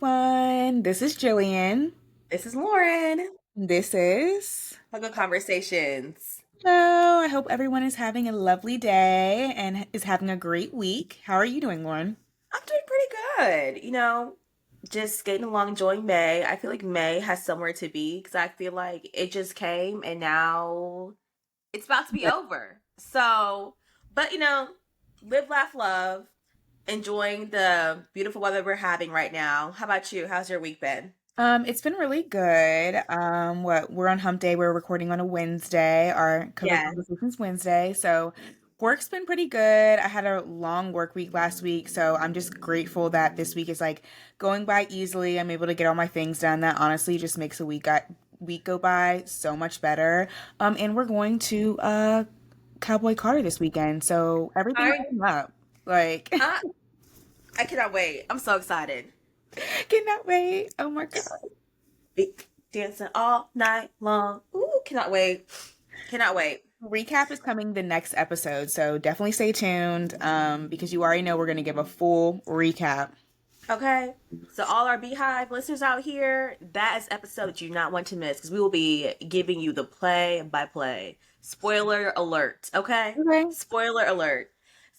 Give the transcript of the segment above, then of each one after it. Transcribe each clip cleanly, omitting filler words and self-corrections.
everyone. This is Jillian. This is Lauren. This is. Huggle Conversations. Hello. I hope everyone is having a lovely day and is having a great week. How are you doing, Lauren? I'm doing pretty good. Just skating along, enjoying May. I feel like May has somewhere to be because I feel like it just came and now it's about to be over. But live, laugh, love, enjoying the beautiful weather we're having right now. How about you? How's your week been? It's been really good. We're on Hump Day. We're recording on a Wednesday. Our Cocoa Yes. Conversations Wednesday. So work's been pretty good. I had a long work week last week, so I'm just grateful that this week is like going by easily. I'm able to get all my things done. That honestly just makes a week go by so much better. And we're going to Cowboy Carter this weekend, so everything's I coming up. Like, I, I cannot wait. I'm so excited. cannot wait. Oh my God. Be dancing all night long. Ooh, cannot wait. Cannot wait. Recap is coming the next episode, so definitely stay tuned because you already know we're going to give a full recap. Okay. So all our Beehive listeners out here, that is episode you do not want to miss because we will be giving you the play by play. Spoiler alert. Okay. Okay. Spoiler alert.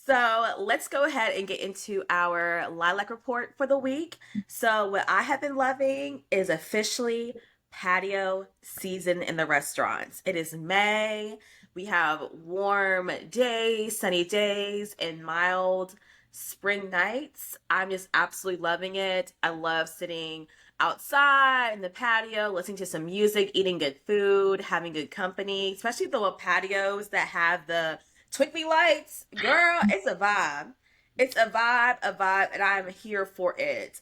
So let's go ahead and get into our lilac report for the week. So what I have been loving is officially patio season in the restaurants. It is May. We have warm days, sunny days, and mild spring nights. I'm just absolutely loving it. I love sitting outside in the patio, listening to some music, eating good food, having good company, especially the patios that have the twinkly lights. Girl, it's a vibe. It's a vibe, and I'm here for it.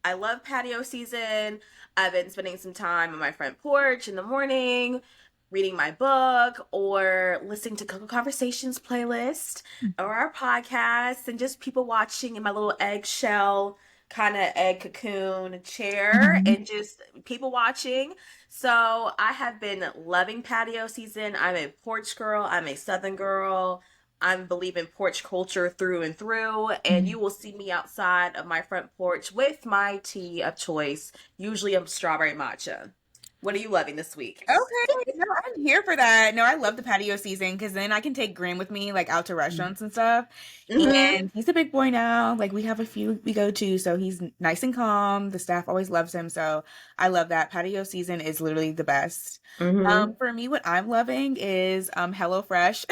I love patio season. I've been spending some time on my front porch in the morning, reading my book or listening to Cocoa Conversations playlist or our podcast and just people watching in my little eggshell kind of egg cocoon chair Mhm. and just people watching. So I have been loving patio season. I'm a porch girl. I'm a southern girl. I believe in porch culture through and through, and you will see me outside of my front porch with my tea of choice, usually a strawberry matcha. What are you loving this week? Okay, no, I'm here for that. No, I love the patio season because then I can take Graham with me, like out to restaurants and stuff. Mm-hmm. And he's a big boy now. Like we have a few we go to, so he's nice and calm. The staff always loves him, so I love that. Patio season is literally the best. Mm-hmm. For me, what I'm loving is HelloFresh,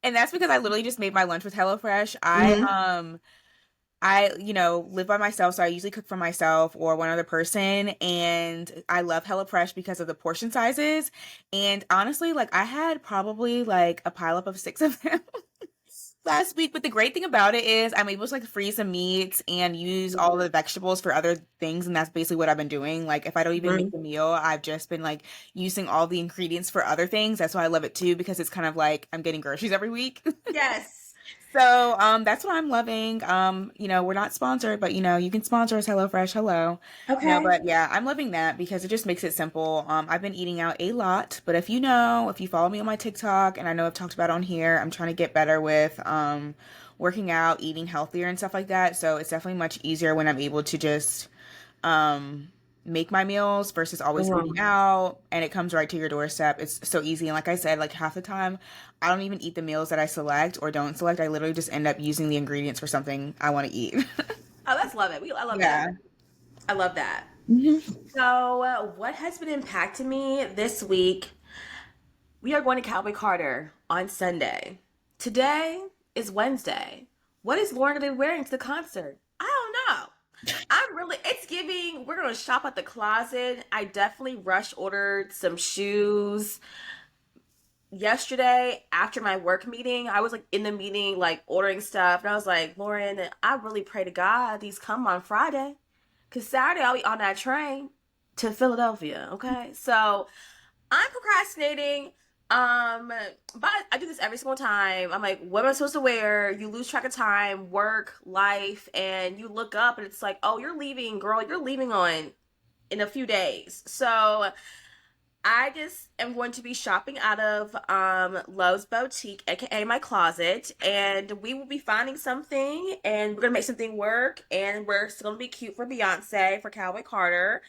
and that's because I literally just made my lunch with HelloFresh. Mm-hmm. I live by myself, so I usually cook for myself or one other person. And I love HelloFresh because of the portion sizes. And honestly, like I had probably like a pileup of six of them last week. But the great thing about it is I'm able to like freeze the meats and use all the vegetables for other things. And that's basically what I've been doing. Like if I don't even make Mm-hmm. the meal, I've just been like using all the ingredients for other things. That's why I love it too, because it's kind of like I'm getting groceries every week. Yes. So, that's what I'm loving. We're not sponsored, but you can sponsor us, HelloFresh. Hello. No, Okay. but yeah, I'm loving that because it just makes it simple. I've been eating out a lot, but if you follow me on my TikTok, and I know I've talked about it on here, I'm trying to get better with working out, eating healthier and stuff like that. So it's definitely much easier when I'm able to just um make my meals versus always eating Mm-hmm. out, and it comes right to your doorstep. It's so easy. And like I said, like half the time I don't even eat the meals that I select or don't select. I literally just end up using the ingredients for something I want to eat. Oh, that's love it. I love that. Yeah. I love that. Hmm. So, what has been impacting me this week? We are going to Cowboy Carter on Sunday. Today is Wednesday. What is Lauren going to be wearing to the concert? I don't know. It's giving, we're going to shop at the closet. I definitely rush ordered some shoes yesterday after my work meeting. I was like in the meeting, like ordering stuff, and I was like, Lauren, I really pray to God these come on Friday, cause Saturday I'll be on that train to Philadelphia. Okay, so I'm procrastinating. But I do this every single time. I'm like, what am I supposed to wear? You lose track of time, work, life, and you look up and it's like, oh, you're leaving, girl. You're leaving on in a few days. So I just am going to be shopping out of Lowe's Boutique, aka my closet, and we will be finding something, and we're gonna make something work, and we're still gonna be cute for Beyonce, for Cowboy Carter.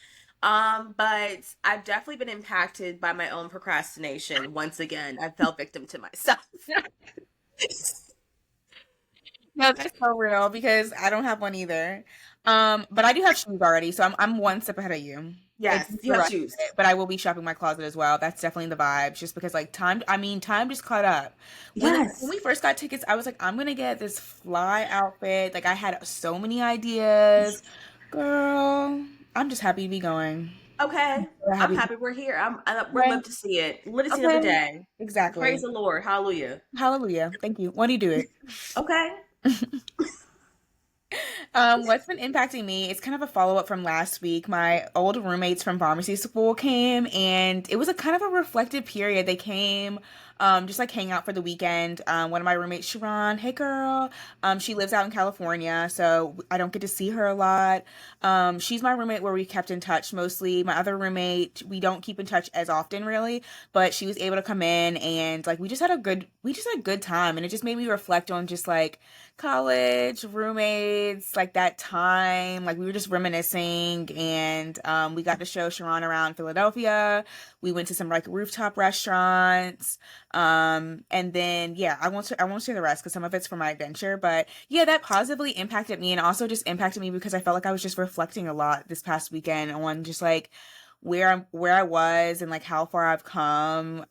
But I've definitely been impacted by my own procrastination. Once again, I fell victim to myself. No, that's so real because I don't have one either. But I do have shoes already, so I'm one step ahead of you. Like Yes, just you the have rest of shoes. it. But I will be shopping my closet as well. That's definitely the vibes, just because like time. I mean, time just caught up. When Yes. we first got tickets, I was like, I'm gonna get this fly outfit. Like I had so many ideas, girl. I'm just happy to be going. Okay. So I'm happy. happy we're here. We're Okay. live to see it. Live to see another Okay. day. Praise Exactly. the Lord. Hallelujah. Hallelujah. Thank you. Why do you do it? Okay. What's been impacting me? It's kind of a follow-up from last week. My old roommates from pharmacy school came, and it was a kind of a reflective period. They came, just like hang out for the weekend. One of my roommates, Sharon, hey girl, she lives out in California, so I don't get to see her a lot. She's my roommate where we kept in touch mostly. My other roommate, we don't keep in touch as often, really, but she was able to come in, and like we just had a good time, and it just made me reflect on just like college roommates, like that time, like we were just reminiscing, and we got to show Sharon around Philadelphia. We went to some like rooftop restaurants, and then yeah, I won't share the rest because some of it's for my adventure, but yeah, that positively impacted me and also just impacted me because I felt like I was just reflecting a lot this past weekend on just like where I was and like how far I've come.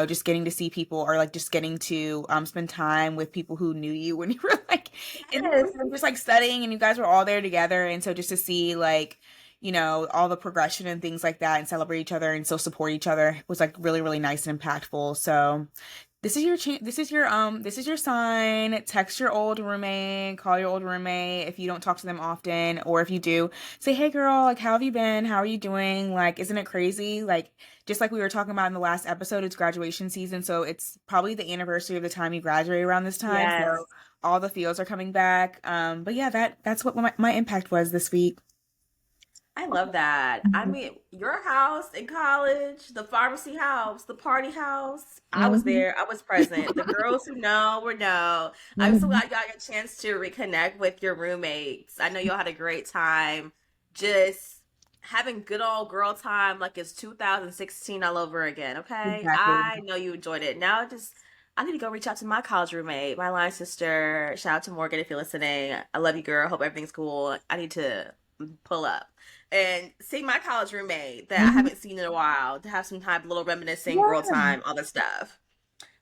Just getting to see people or like just getting to spend time with people who knew you when you were like in Yes. just like studying and you guys were all there together. And so just to see like, all the progression and things like that and celebrate each other and still support each other was like really, really nice and impactful. So this is your this is your sign. Text your old roommate, call your old roommate if you don't talk to them often, or if you do, say, "Hey girl, like how have you been? How are you doing? Like isn't it crazy? Like just like we were talking about in the last episode, it's graduation season, so it's probably the anniversary of the time you graduate around this time. Yes. So all the feels are coming back. But yeah, that's what my impact was this week. I love that. I mean, your house in college, the pharmacy house, the party house. I was Mhm. there. I was present. The girls who know will know. I'm so Mhm. glad y'all got a chance to reconnect with your roommates. I know y'all had a great time just having good old girl time like it's 2016 all over again. Okay. Exactly. I know you enjoyed it. Now just I need to go reach out to my college roommate, my line sister. Shout out to Morgan if you're listening. I love you, girl. Hope everything's cool. I need to pull up and see my college roommate that I Mhm. haven't seen in a while to have some time, little reminiscing, girl Yeah. time, all that stuff.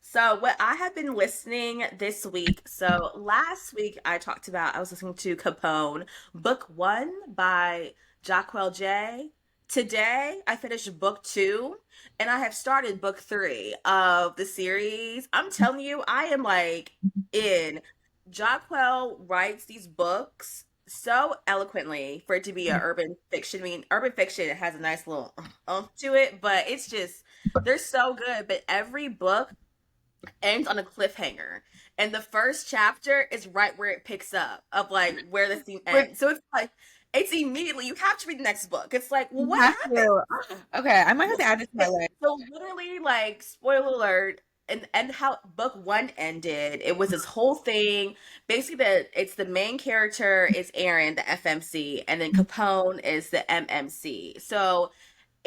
So, what I have been listening this week. So, last week I was listening to Capone, book one by Jacquel J. Today, I finished book two, and I have started book three of the series. I'm telling you, I am like in. Jacquel writes these books so eloquently for it to be a urban fiction. I mean, urban fiction has a nice little oomph to it, but it's just they're so good. But every book ends on a cliffhanger. And the first chapter is right where it picks up of like where the theme But ends. So it's like it's immediately you have to read the next book. It's like, well, you what have happened? to. Okay, I might have to add this to my list. So literally, like, spoiler alert, and how book one ended, it was this whole thing. Basically, it's the main character is Aaron, the FMC, and then Capone is the MMC. So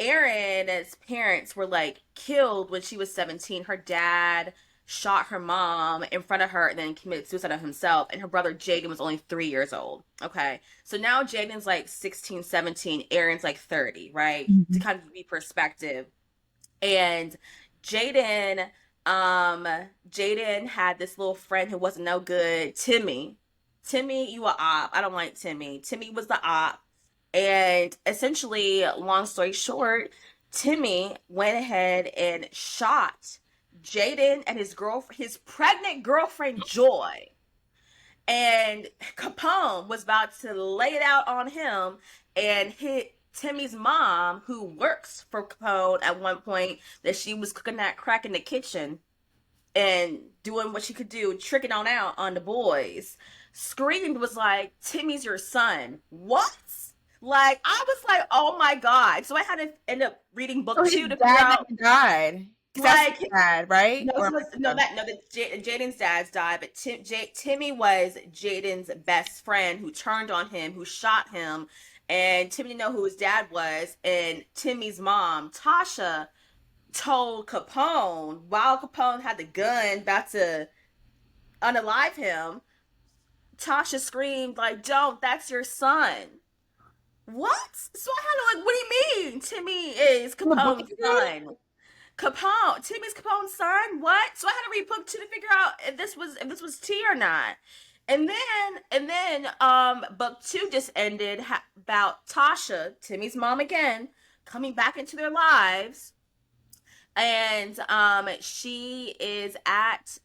Erin's parents were like killed when she was 17. Her dad shot her mom in front of her and then committed suicide of himself. And her brother Jaden was only 3 years old. Okay. So now Jaden's like 16, 17. Erin's like 30, right? To Mhm. kind of give you perspective. And Jaden, um, Jaden had this little friend who wasn't no good, Timmy. Timmy, you a op. I don't like Timmy. Timmy was the op. And essentially, long story short, Timmy went ahead and shot Jaden and his pregnant girlfriend Joy. And Capone was about to lay it out on him and hit Timmy's mom, who works for Capone at one point, that she was cooking that crack in the kitchen and doing what she could do, tricking on out on the boys. Screamed, was like, Timmy's your son. What? Like I was like, oh my god. So I had to end up reading So book his two to figure dad out never died. Because that's his like dad, right? no, Or so no, Jaden's dad's died, but Timmy was Jaden's best friend who turned on him, who shot him, and Timmy didn't know who his dad was. And Timmy's mom, Tasha, told Capone while Capone had the gun about to unalive him. Tasha screamed like, "Don't! That's your son." What? So I had to like, what do you mean? Timmy is in the book Capone's you did? son. Timmy's Capone's son. What? So I had to read book two to figure out if this was T or not. Book two just ended about Tasha, Timmy's mom again, coming back into their lives, and she is at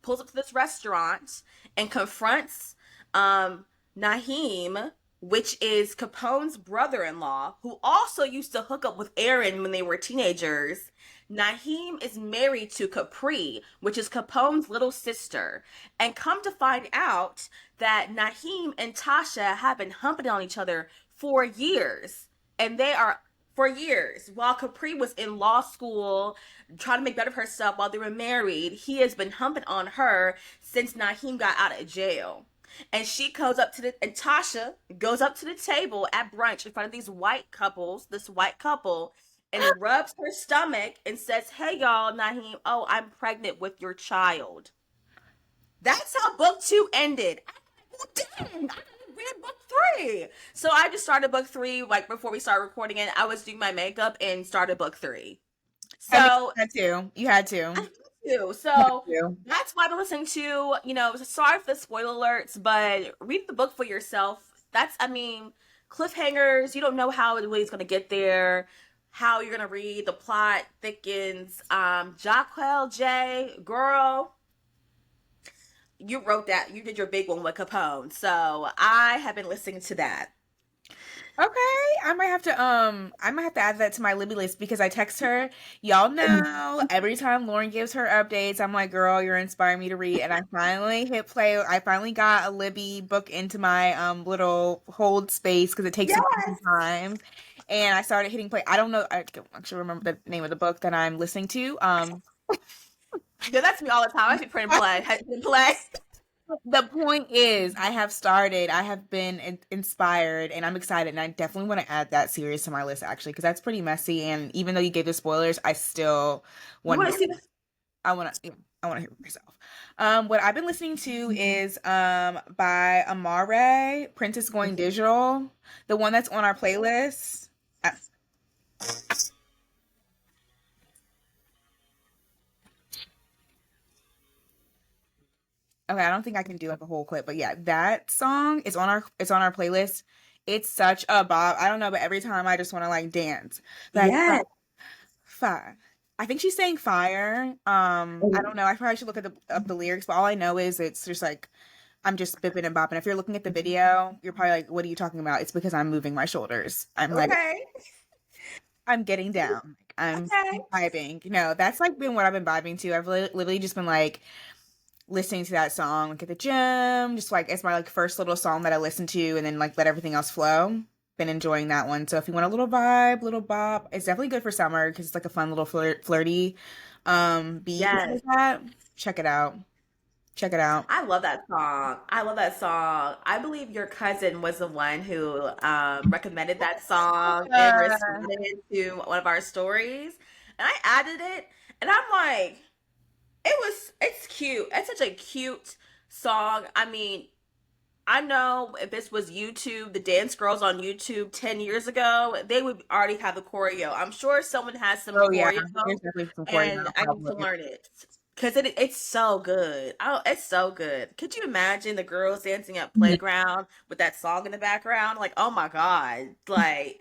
pulls up to this restaurant and confronts um, Naheem, which is Capone's brother-in-law, who also used to hook up with Aaron when they were teenagers. Naheem is married to Capri, which is Capone's little sister. And come to find out that Naheem and Tasha have been humping on each other for years. And they are for years. While Capri was in law school, trying to make better of herself while they were married, he has been humping on her since Naheem got out of jail. And she goes up to and Tasha goes up to the table at brunch in front of this white couple, and rubs her stomach and says, "Hey y'all, Naheem, oh, I'm pregnant with your child." That's how book two ended. Well, dang, I read book three. So I just started book three like before we started recording it. I was doing my makeup and started book three. I mean, So you had to. You had I to. have to. You had So to. that's why I've been listening to, sorry for the spoiler alerts, but read the book for yourself. I mean, cliffhangers, you don't know how it really is going to get there, how you're going to read, the plot thickens. Jacquel J, girl, you wrote that. You did your big one with Capone. So I have been listening to that. Okay, I might have to add that to my Libby list because I text her. Y'all know every time Lauren gives her updates, I'm like, girl, you're inspiring me to read. And I finally hit play. I finally got a Libby book into my little hold space because it takes me Yes. some time. And I started hitting play. I don't know, I don't actually remember the name of the book that I'm listening to. Yeah, that's me all the time. I should print and play. I should play. The point is, I have started, I have been inspired, and I'm excited, and I definitely want to add that series to my list actually, because that's pretty messy. And even though you gave the spoilers, I still You want want to. to see the I want to. I want to hear it myself. What I've been listening to is by Amare, Princess Going Digital, the one that's on our playlist. Uh, Okay, I don't think I can do like a whole clip, but yeah, that song is on our playlist. It's such a bop. I don't know, but every time I just want to like dance. Like Yes. fire. I think she's saying fire. I don't know. I probably should look at up the lyrics, but all I know is it's just like I'm just bipping and bopping. If you're looking at the video, you're probably like, "What are you talking about?" It's because I'm moving my shoulders. I'm like, Okay. I'm getting down. Like, I'm Okay. vibing. That's like been what I've been vibing to. I've literally just been like listening to that song like at the gym, just like it's my like first little song that I listen to, and then like let everything else flow. Been enjoying that one. So if you want a little vibe, little bop, it's definitely good for summer because it's like a fun little flirty beat Yes. like that. Check it out. Check it out. I love that song. I love that song. I believe your cousin was the one who recommended that song and Uh, responded to one of our stories. And I added it, and I'm like, it's cute. It's such a cute song. I mean, I know if this was YouTube, the dance girls on YouTube 10 years ago, they would already have the choreo. I'm sure someone has some oh yeah, choreo, there's definitely some and choreo I need to probably. learn it because it's so good. Oh, it's so good. Could you imagine the girls dancing at playground with that song in the background? Like, oh my God. Like,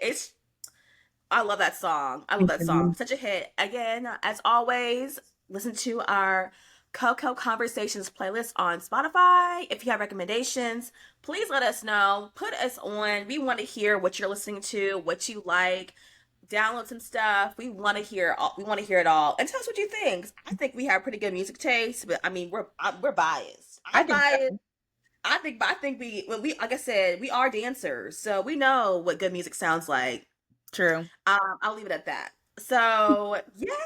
I love that song. I love that song. Such a hit. Again, as always, listen to our Coco Conversations playlist on Spotify. If you have recommendations, please let us know. Put us on. We want to hear what you're listening to, what you like. Download some stuff. We want to hear. We want to hear it all, and tell us what you think. I think we have pretty good music taste, but I mean, we're biased. I I'm think biased. so. I think we like I said, we are dancers, so we know what good music sounds like. True. I'll leave it at that. So, yes,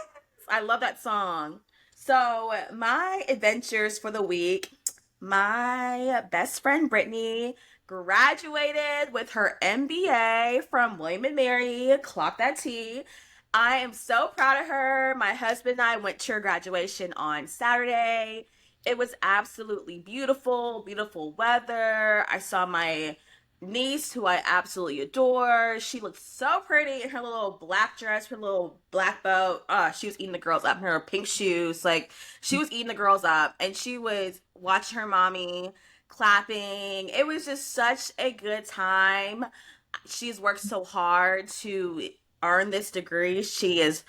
I love that song. So, my adventures for the week, my best friend Brittany graduated with her MBA from William and Mary. Clock that T. I am so proud of her. My husband and I went to her graduation on Saturday. It was absolutely beautiful, beautiful weather. I saw my niece who I absolutely adore. She looked so pretty in her little black dress, her little black bow. She was eating the girls up in her pink shoes. Like she was eating the girls up and she was watching her mommy clapping. It was just such a good time. She's worked so hard to earn this degree. She has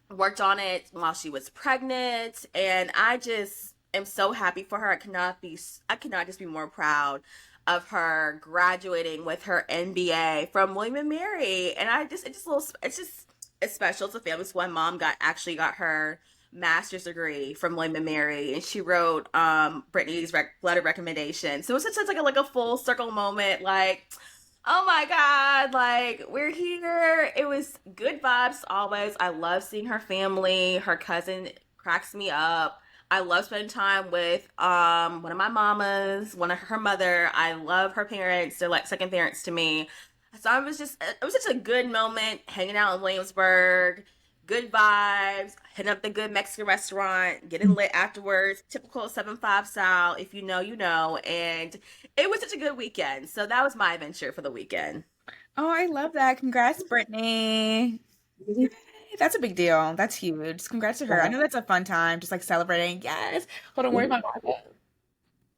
worked on it while she was pregnant and I just am so happy for her. I cannot just be more proud of her graduating with her MBA from William and Mary. And it's special. It's a family. So my mom got her master's degree from William and Mary, and she wrote Brittany's letter of recommendation. So it was such like a full circle moment. Like, oh my God, like we're here. It was good vibes always. I love seeing her family. Her cousin cracks me up. I love spending time with one of my mamas, one of her mother. I love her parents. They're like second parents to me. So it was just a good moment hanging out in Williamsburg. Good vibes, hitting up the good Mexican restaurant, getting lit afterwards, typical 7-5 style. If you know, you know. And it was such a good weekend. So that was my adventure for the weekend. Oh, I love that. Congrats, Brittany. Yay, that's a big deal. That's huge. Congrats to her. I Yeah. know that's a fun time, just like celebrating. Yes. Hold on, where's my Bible?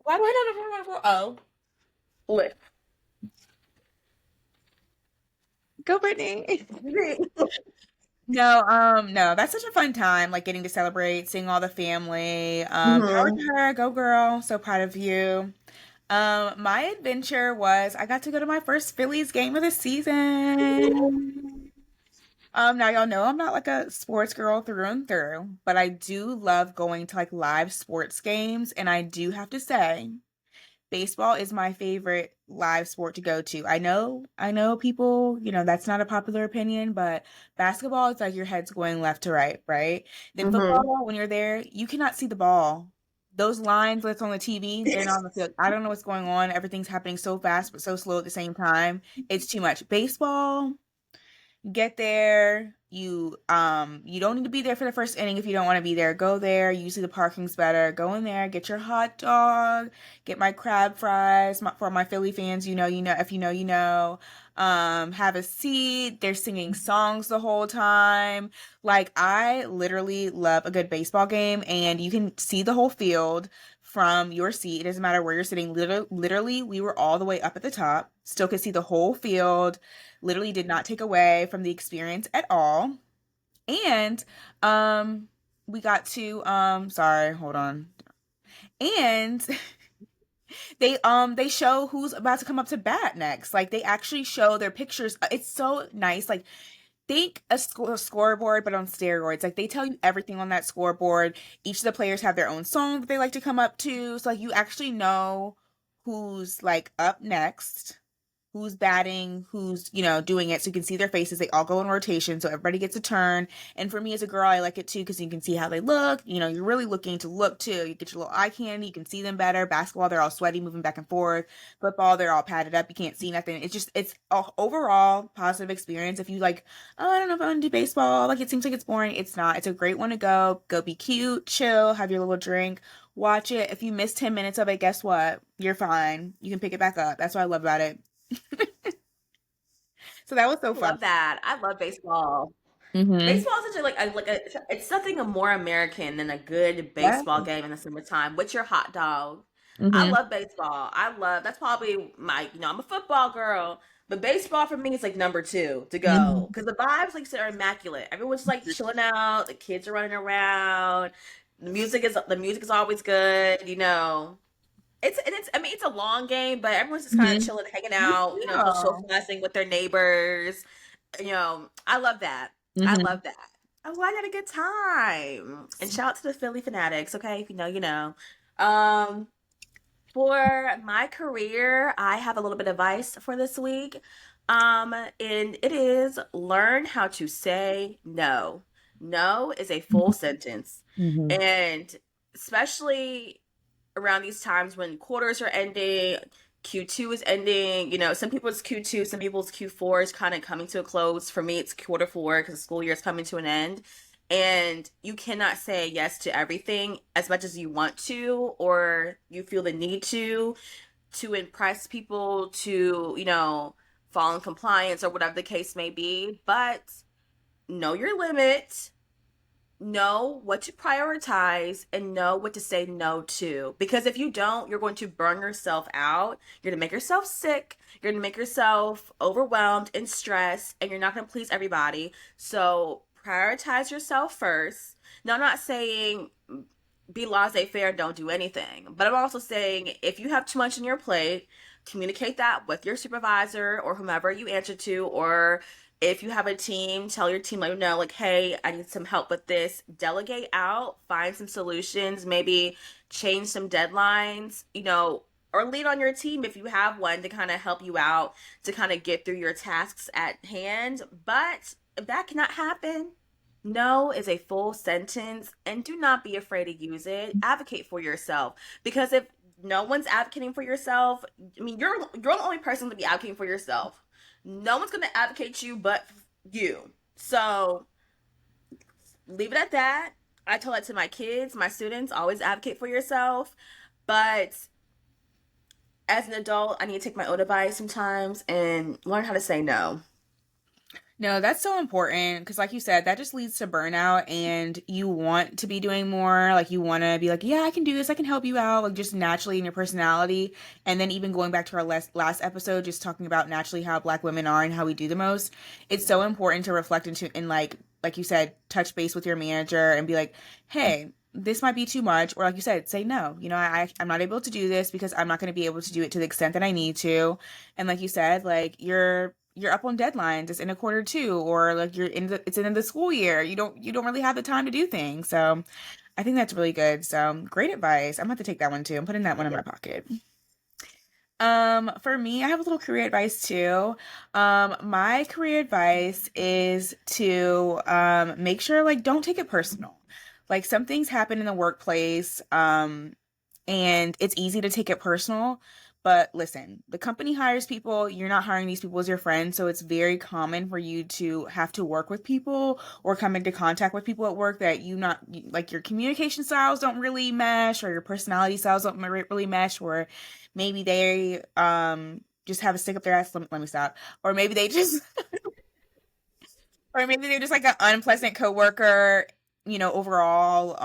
Why do I not have my Bible? Oh, Lit. go Brittany. No, that's such a fun time, like getting to celebrate, seeing all the family. Power Hmm. to her, go girl. So proud of you. My adventure was I got to go to my first Phillies game of the season. Now y'all know I'm not like a sports girl through and through, but I do love going to like live sports games, and I do have to say, baseball is my favorite live sport to go to. I know people, that's not a popular opinion, but basketball is like your head's going left to right, right? Then Hmm. football, when you're there, you cannot see the ball. Those lines that's on the TV, they're not on the field. I don't know what's going on. Everything's happening so fast but so slow at the same time. It's too much. Baseball, get there. You don't need to be there for the first inning if you don't want to be there. Go there. Usually the parking's better. Go in there, get your hot dog, get my crab fries. For my Philly fans, if you know, you know. Have a seat. They're singing songs the whole time. Like I literally love a good baseball game, and you can see the whole field from your seat. It doesn't matter where you're sitting. Literally, we were all the way up at the top. Still could see the whole field, literally did not take away from the experience at all. And um we got to sorry, hold on. And they show who's about to come up to bat next. Like they actually show their pictures. It's so nice. Like think a scoreboard but on steroids. Like they tell you everything on that scoreboard. Each of the players have their own song that they like to come up to. So like you actually know who's like up next, who's batting, who's, doing it. So you can see their faces. They all go in rotation. So everybody gets a turn. And for me as a girl, I like it too because you can see how they look. You're really looking to look too. You get your little eye candy. You can see them better. Basketball, they're all sweaty, moving back and forth. Football, they're all padded up. You can't see nothing. It's a overall positive experience. If you like, oh, I don't know if I want to do baseball. Like it seems like it's boring. It's not. It's a great one to go. Go be cute, chill, have your little drink. Watch it. If you miss 10 minutes of it, guess what? You're fine. You can pick it back up. That's what I love about it. So that was so I fun. love that. I love baseball. Mm-hmm. Baseball is such it's something more American than a good Yeah. baseball game in the summertime with your hot dog. I Mm-hmm. love baseball. That's probably I'm a football girl, but baseball for me is like number two to go Mm-hmm. because the vibes like I said, are immaculate. Everyone's like chilling out, the kids are running around, the music is always good. It's a long game, but everyone's just kind of Mm-hmm. chilling, hanging out, just Yeah. socializing with their neighbors. I love that. I Mm-hmm. love that. Oh, I had a good time. And shout out to the Philly Fanatics, okay? If you know, you know. Um, For my career, I have a little bit of advice for this week. And it is learn how to say no. No is a full sentence. Hmm. And especially around these times when quarters are ending, Q2 is ending, some people's Q2, some people's Q4 is kind of coming to a close. For me, it's quarter four because the school year is coming to an end. And you cannot say yes to everything as much as you want to or you feel the need to impress people, to, fall in compliance or whatever the case may be. But know your limit, know what to prioritize, and know what to say no to. Because if you don't, you're going to burn yourself out. You're going to make yourself sick. You're going to make yourself overwhelmed and stressed, and you're not going to please everybody. So prioritize yourself first. Now, I'm not saying be laissez faire, don't do anything. But I'm also saying if you have too much on your plate, communicate that with your supervisor or whomever you answer to, or if you have a team, tell your team, let them know, like, hey, I need some help with this. Delegate out, find some solutions, maybe change some deadlines, or lead on your team if you have one to kind of help you out to kind of get through your tasks at hand. But if that cannot happen, no is a full sentence, and do not be afraid to use it. Advocate for yourself, because if no one's advocating for yourself, I mean, you're the only person to be advocating for yourself. No one's going to advocate you but you. So leave it at that. I tell that to my kids, my students, always advocate for yourself. But as an adult, I need to take my own advice sometimes and learn how to say no. No, that's so important because, like you said, that just leads to burnout, and you want to be doing more. Like, you want to be like, yeah, I can do this, I can help you out, like, just naturally in your personality. And then, even going back to our last episode, just talking about naturally how Black women are and how we do the most, it's so important to reflect into, and like you said, touch base with your manager and be like, hey, this might be too much. Or, like you said, say no. I'm not able to do this because I'm not going to be able to do it to the extent that I need to. And like you said, like, you're up on deadlines. It's in a quarter two, or like it's in the school year. You don't really have the time to do things. So I think that's really good. So great advice. I'm gonna have to take that one too. I'm putting that one in my pocket. For me, I have a little career advice too. My career advice is to make sure, like, don't take it personal. Like, some things happen in the workplace, and it's easy to take it personal. But listen, the company hires people. You're not hiring these people as your friends, so it's very common for you to have to work with people or come into contact with people at work that like, your communication styles don't really mesh, or your personality styles don't really mesh, or maybe they just have a stick up their ass. Let me stop. Or maybe they just or maybe they're just like an unpleasant coworker, overall.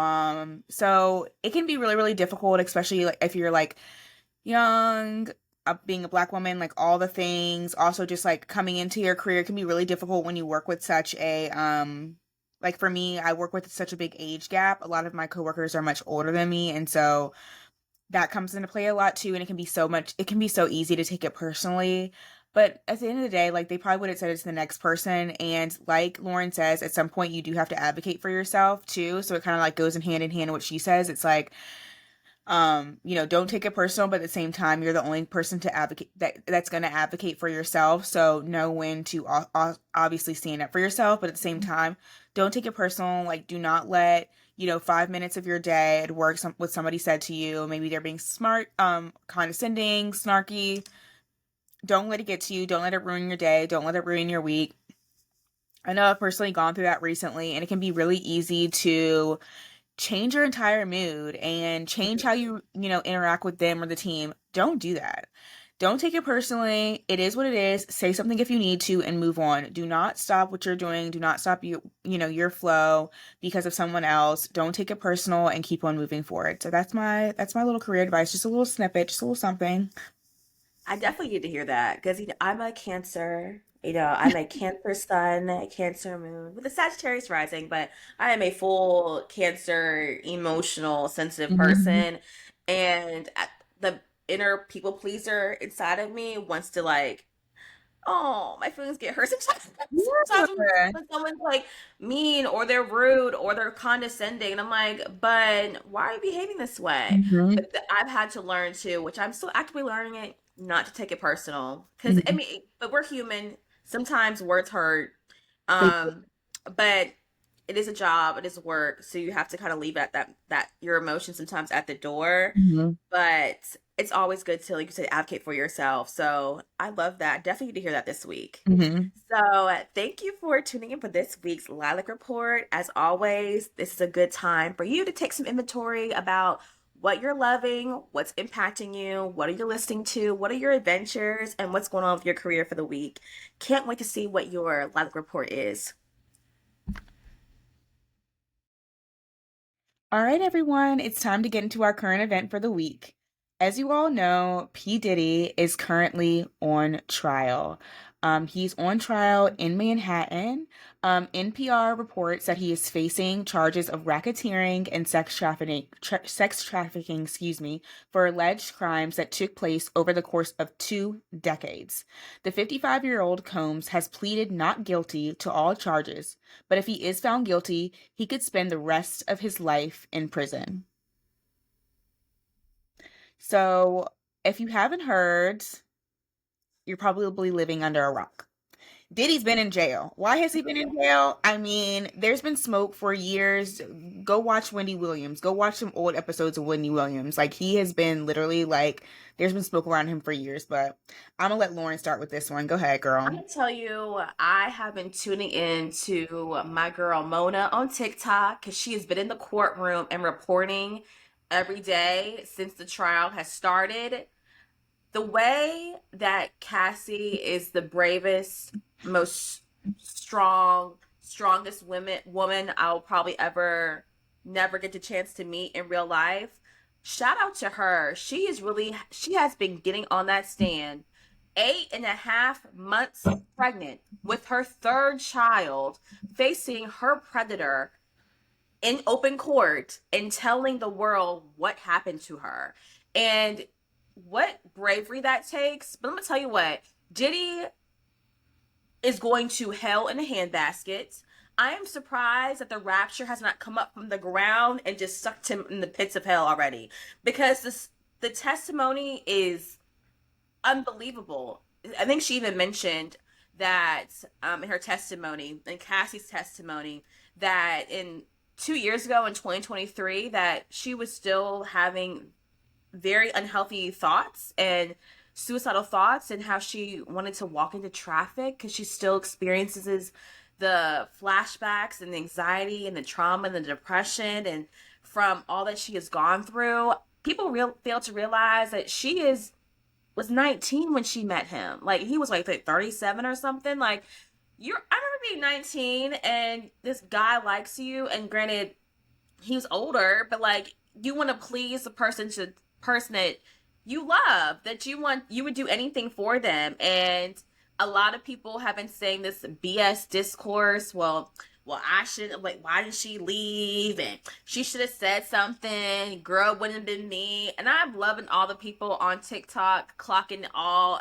So it can be really, really difficult, especially like if you're like young, being a Black woman, like, all the things. Also, just like coming into your career can be really difficult when you work with such a like, for me, I work with such a big age gap. A lot of my coworkers are much older than me, and so that comes into play a lot too. And it can be so easy to take it personally. But at the end of the day, like, they probably would have said it to the next person. And like Lauren says, at some point you do have to advocate for yourself too. So it kind of like goes in hand what she says. It's like, don't take it personal, but at the same time, you're the only person to advocate that's going to advocate for yourself. So know when to obviously stand up for yourself, but at the same time, don't take it personal. Like, do not let 5 minutes of your day at work, what somebody said to you, maybe they're being smart, condescending, snarky. Don't let it get to you. Don't let it ruin your day. Don't let it ruin your week. I know I've personally gone through that recently, and it can be really easy to change your entire mood and change how you interact with them or the team. Don't do that. Don't take it personally. It is what it is. Say something if you need to and move on. Do not stop what you're doing. Do not stop your flow because of someone else. Don't take it personal and keep on moving forward. So that's my little career advice. Just a little snippet, just a little something. I definitely need to hear that because I'm a Cancer. I'm a Cancer sun, a Cancer moon with a Sagittarius rising, but I am a full Cancer, emotional, sensitive Mhm. person, and the inner people pleaser inside of me wants to, like, Oh, my feelings get hurt sometimes. Sometimes Yeah. when someone's like mean or they're rude or they're condescending, and I'm like, but why are you behaving this way? Hmm. But I've had to learn to, which I'm still actively learning it, not to take it personal. Because I Hmm. mean, but we're human. Sometimes words hurt. They, Um, but it is a job, it is work, so you have to kind of leave at that your emotions sometimes at the door. hmm. But it's always good to, like you said, advocate for yourself. So I love that. Definitely need to hear that this week. Hmm. So thank you for tuning in for this week's Lilac Report. As always, this is a good time for you to take some inventory about what you're loving, what's impacting you, what are you listening to, what are your adventures, and what's going on with your career for the week. Can't wait to see what your Lilac Report is. All right, everyone, it's time to get into our current event for the week. As you all know, P. Diddy is currently on trial. He's on trial in Manhattan. NPR reports that he is facing charges of racketeering and sex trafficking, for alleged crimes that took place over the course of 2 decades. The 55-year-old Combs has pleaded not guilty to all charges, but if he is found guilty, he could spend the rest of his life in prison. So, if you haven't heard, you're probably living under a rock. Diddy's been in jail. Why has he been in jail? I mean, there's been smoke for years. Go watch Wendy Williams. Go watch some old episodes of Wendy Williams. Like, he has been literally like, there's been smoke around him for years. But I'm gonna let Lauren start with this one. Go ahead, I'm girl. gonna tell you, I have been tuning in to my girl Mona on TikTok because she has been in the courtroom and reporting every day since the trial has started. The way that Cassie is the bravest, most strongest woman I'll probably ever never get the chance to meet in real life. Shout out to her. She has been getting on that stand 8.5 months pregnant with her third child, facing her predator in open court and telling the world what happened to her. And what bravery that takes. But I'm gonna tell you what, Diddy is going to hell in a handbasket. I am surprised that the rapture has not come up from the ground and just sucked him in the pits of hell already. Because the testimony is unbelievable. I think she even mentioned that in her testimony, in Cassie's testimony, that in 2 years ago in 2023, that she was still having very unhealthy thoughts and suicidal thoughts, and how she wanted to walk into traffic because she still experiences the flashbacks and the anxiety and the trauma and the depression, and from all that she has gone through. People fail to realize that she is was 19 when she met him. Like, he was like 37 or something. Like, I remember being 19 and this guy likes you, and granted he was older, but like, you want to please the person that you love, that you would do anything for them. And a lot of people have been saying this BS discourse. Well, I should, like, why did she leave? And she should have said something. Girl, wouldn't have been me. And I'm loving all the people on TikTok clocking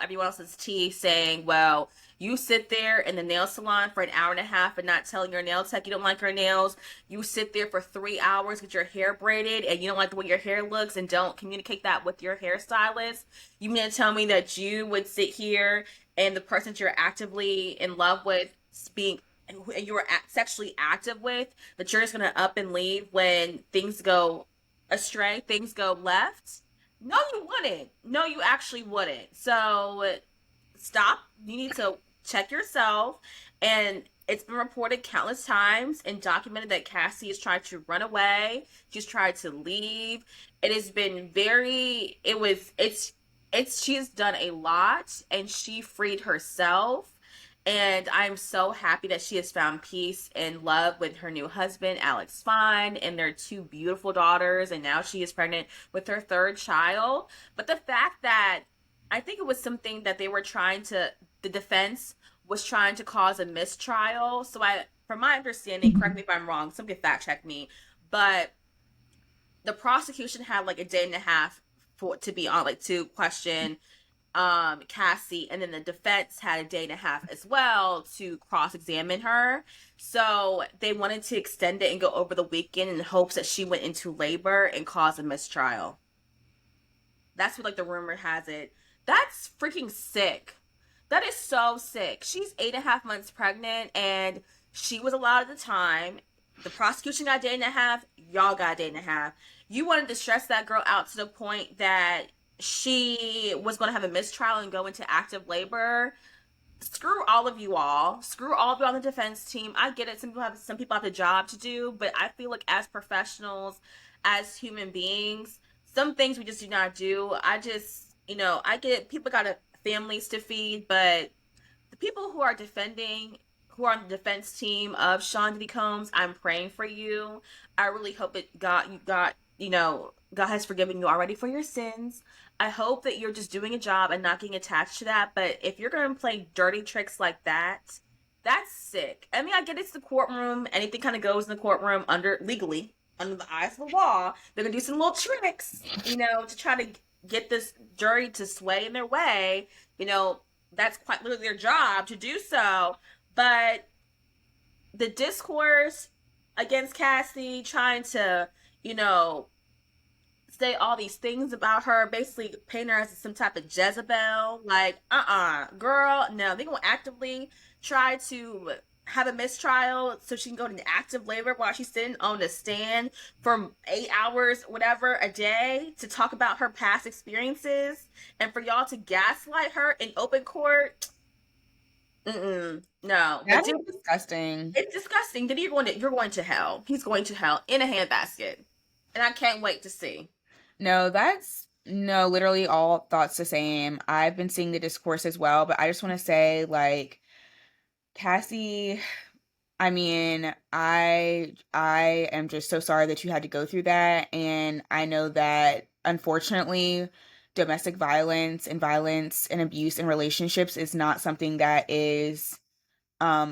everyone else's tea, saying, well, you sit there in the nail salon for an hour and a half and not telling your nail tech you don't like her nails. You sit there for 3 hours, get your hair braided, and you don't like the way your hair looks and don't communicate that with your hairstylist. You mean to tell me that you would sit here and the person that you're actively in love with, being and you were sexually active with, that you're just gonna up and leave when things go astray, things go left? No, you wouldn't. No, you actually wouldn't. So stop. You need to check yourself. And it's been reported countless times and documented that Cassie has tried to run away. She's tried to leave. It has been very, it was, she's done a lot, and she freed herself. And I'm so happy that she has found peace and love with her new husband, Alex Fine, and their two beautiful daughters. And now she is pregnant with her third child. But the fact that, I think it was something that they were trying to, the defense was trying to cause a mistrial. So from my understanding, correct me if I'm wrong, somebody fact check me, but the prosecution had like a day and a half to be on, like, to question Cassie, and then the defense had a day and a half as well to cross-examine her. So they wanted to extend it and go over the weekend in hopes that she went into labor and caused a mistrial. That's what like the rumor has it. That's freaking sick. That is so sick. She's 8.5 months pregnant, and she was allowed at the time. The prosecution got a day and a half. Y'all got a day and a half. You wanted to stress that girl out to the point that she was going to have a mistrial and go into active labor. Screw all of you all. Screw all of you on the defense team. I get it. Some people have a job to do, but I feel like as professionals, as human beings, some things we just do not do. I get it. People got families to feed, but the people who are defending, who are on the defense team of Sean Diddy Combs, I'm praying for you. I really hope that God has forgiven you already for your sins. I hope that you're just doing a job and not getting attached to that. But if you're going to play dirty tricks like that, that's sick. I mean, I get it's the courtroom. Anything kind of goes in the courtroom legally, under the eyes of the law. They're going to do some little tricks, to try to get this jury to sway in their way. That's quite literally their job to do so. But the discourse against Cassie, trying to, say all these things about her, basically paint her as some type of Jezebel. Like, girl, no. They're going to actively try to have a mistrial so she can go into active labor while she's sitting on the stand for 8 hours, whatever, a day to talk about her past experiences, and for y'all to gaslight her in open court. No. But That is disgusting. it's disgusting. Then you're going to hell. He's going to hell in a handbasket. And I can't wait to see. No, no, literally all thoughts the same. I've been seeing the discourse as well, but I just want to say, like, Cassie, I mean, I am just so sorry that you had to go through that, and I know that unfortunately, domestic violence and abuse in relationships is not something that is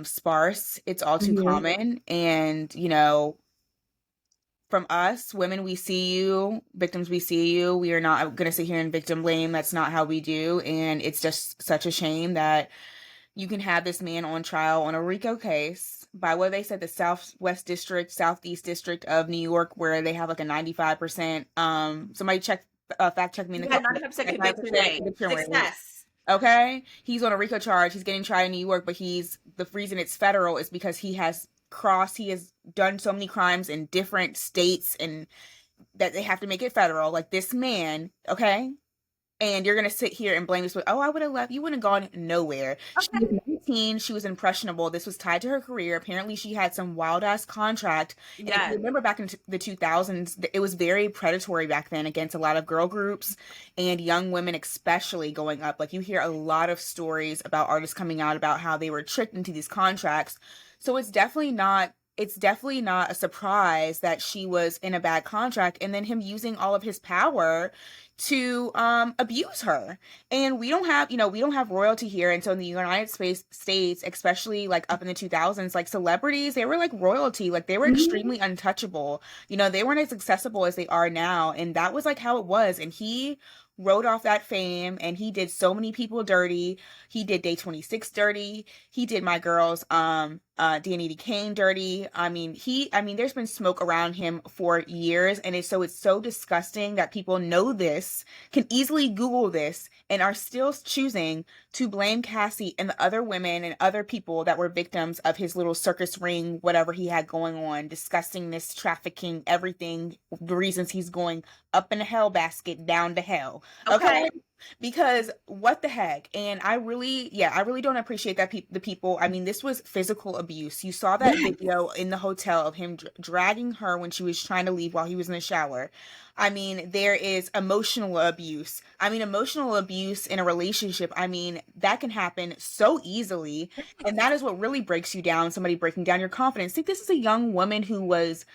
sparse. It's all too Mm-hmm. common, and from us, women, we see you, victims, we see you. We are not going to sit here and victim blame. That's not how we do. And it's just such a shame that you can have this man on trial on a RICO case by what they said, the Southwest District, Southeast District of New York, where they have like a 95%, somebody fact check me in the Yeah, comments, 95% conviction 95% rate. conviction rate. Success. Okay. He's on a RICO charge. He's getting tried in New York, but the reason it's federal is because he has done so many crimes in different states and that they have to make it federal. Like this man, okay? And you're gonna sit here and blame this. Oh, I would have left. You wouldn't have gone nowhere. She was Okay. 19. She was impressionable. This was tied to her career. Apparently, she had some wild ass contract. And if you Yes. remember back in the 2000s, it was very predatory back then against a lot of girl groups and young women, especially going up. Like you hear a lot of stories about artists coming out about how they were tricked into these contracts. So it's definitely not. It's definitely not a surprise that she was in a bad contract and then him using all of his power to abuse her. And we don't have royalty here. And so in the States, especially like up in the 2000s, like celebrities, they were like royalty. Like they were Mhm. extremely untouchable. They weren't as accessible as they are now. And that was like how it was. And he rode off that fame and he did so many people dirty. He did Day 26 dirty. He did my girls Danny Kane dirty. There's been smoke around him for years, and it's so disgusting that people know this, can easily Google this, and are still choosing to blame Cassie and the other women and other people that were victims of his little circus ring, whatever he had going on, disgustingness, trafficking, everything, the reasons he's going up in a hell basket, down to hell. Okay. Okay? Because what the heck? And I really don't appreciate that the people. I mean, this was physical abuse. You saw that Yes. video in the hotel of him dragging her when she was trying to leave while he was in the shower. I mean, there is emotional abuse. I mean, emotional abuse in a relationship, I mean, that can happen so easily. And that is what really breaks you down, somebody breaking down your confidence. Think this is a young woman who was